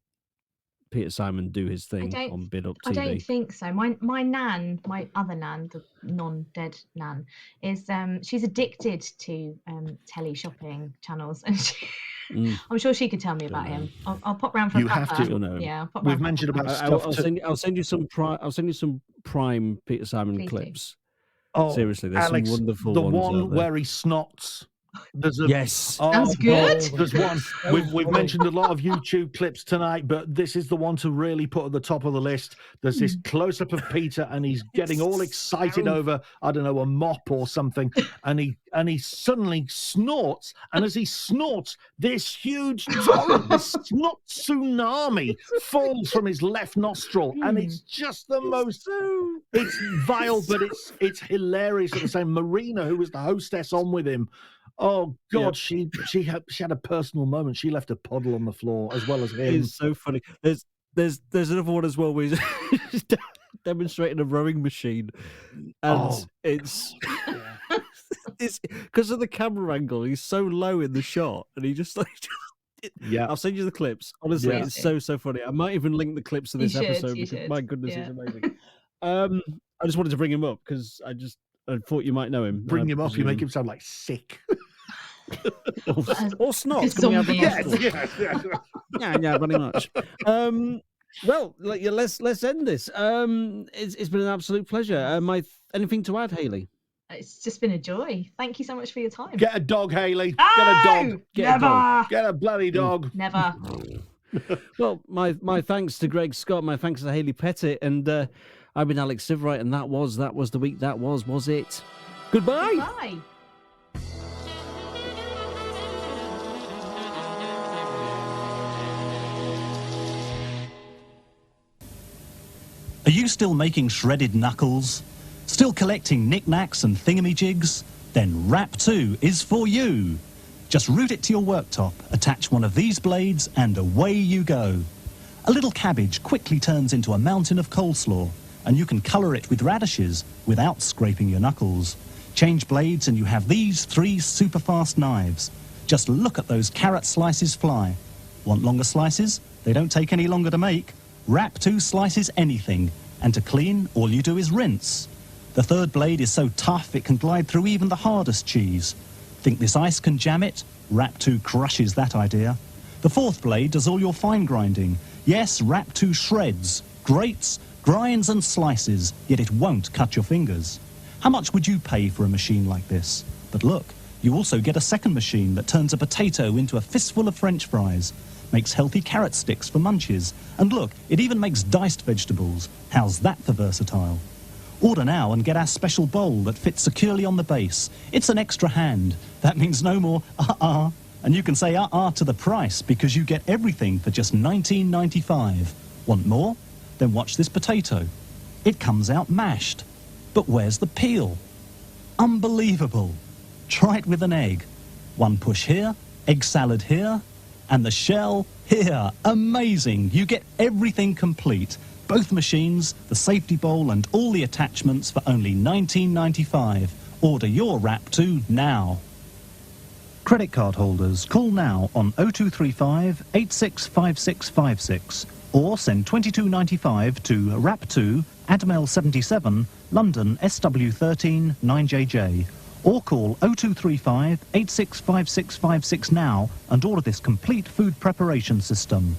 Peter Simon do his thing on Bid Up TV. I don't think so. My nan, my other nan, the non-dead nan, is she's addicted to telly shopping channels, and I'm sure she could tell me about him. I'll pop round for a have cuppa. to. No. Yeah, I'll pop We've round mentioned for a about cuppa. stuff. I'll send you some prime Peter Simon Please clips. Oh, Seriously, there's Alex, some wonderful the ones one out there. where he snots. Yes. Sounds good. There's one. We've mentioned a lot of YouTube clips tonight, but this is the one to really put at the top of the list. There's this close-up of Peter, and he's getting all excited over, I don't know, a mop or something, and he suddenly snorts, and as he snorts, this huge torrent, this snot tsunami falls from his left nostril, and it's just the most. It's vile, but it's hilarious at the same. Marina, who was the hostess on with him. Oh God, she had a personal moment. She left a puddle on the floor as well as him. It's so funny. There's another one as well where he's demonstrating a rowing machine, and it's because of the camera angle. He's so low in the shot, and he just I'll send you the clips. Honestly, it's so funny. I might even link the clips to this episode because my goodness, it's amazing. I just wanted to bring him up because I thought you might know him. Bring him up. You make him sound like sick. or snot coming out of the nostrils. Yeah, pretty much. Well, let's end this. It's been an absolute pleasure. Anything to add, Hayley? It's just been a joy. Thank you so much for your time. Get a dog, Hayley. No! Get a dog. Never. A dog. Get a bloody dog. Never. Well, my thanks to Greg Scott. My thanks to Hayley Pettitt, and I've been Alex Sievewright, and that was the week that was it. Goodbye. Bye. Are you still making shredded knuckles? Still collecting knickknacks and thingamajigs? Then Rap 2 is for you. Just route it to your worktop, attach one of these blades, and away you go. A little cabbage quickly turns into a mountain of coleslaw, and you can colour it with radishes without scraping your knuckles. Change blades and you have these 3 super fast knives. Just look at those carrot slices fly. Want longer slices? They don't take any longer to make. Rap 2 slices anything, and to clean, all you do is rinse. The third blade is so tough it can glide through even the hardest cheese. Think this ice can jam it? Rap 2 crushes that idea. The fourth blade does all your fine grinding. Yes, Rap 2 shreds, grates, grinds and slices, yet it won't cut your fingers. How much would you pay for a machine like this? But look, you also get a second machine that turns a potato into a fistful of French fries, makes healthy carrot sticks for munchies, and look, it even makes diced vegetables. How's that for versatile? Order now and get our special bowl that fits securely on the base. It's an extra hand. That means no more and you can say to the price because you get everything for just $19.95. Want more? Then watch this potato. It comes out mashed. But where's the peel? Unbelievable. Try it with an egg. One push here, egg salad here, And the shell? Here, amazing. You get everything complete. Both machines, the safety bowl and all the attachments for only $19.95. Order your Wrap 2 now. Credit card holders, call now on 0235 865656 or send $22.95 to Wrap 2, Admel 77, London SW13 9JJ. Or call 0235 865656 now and order this complete food preparation system.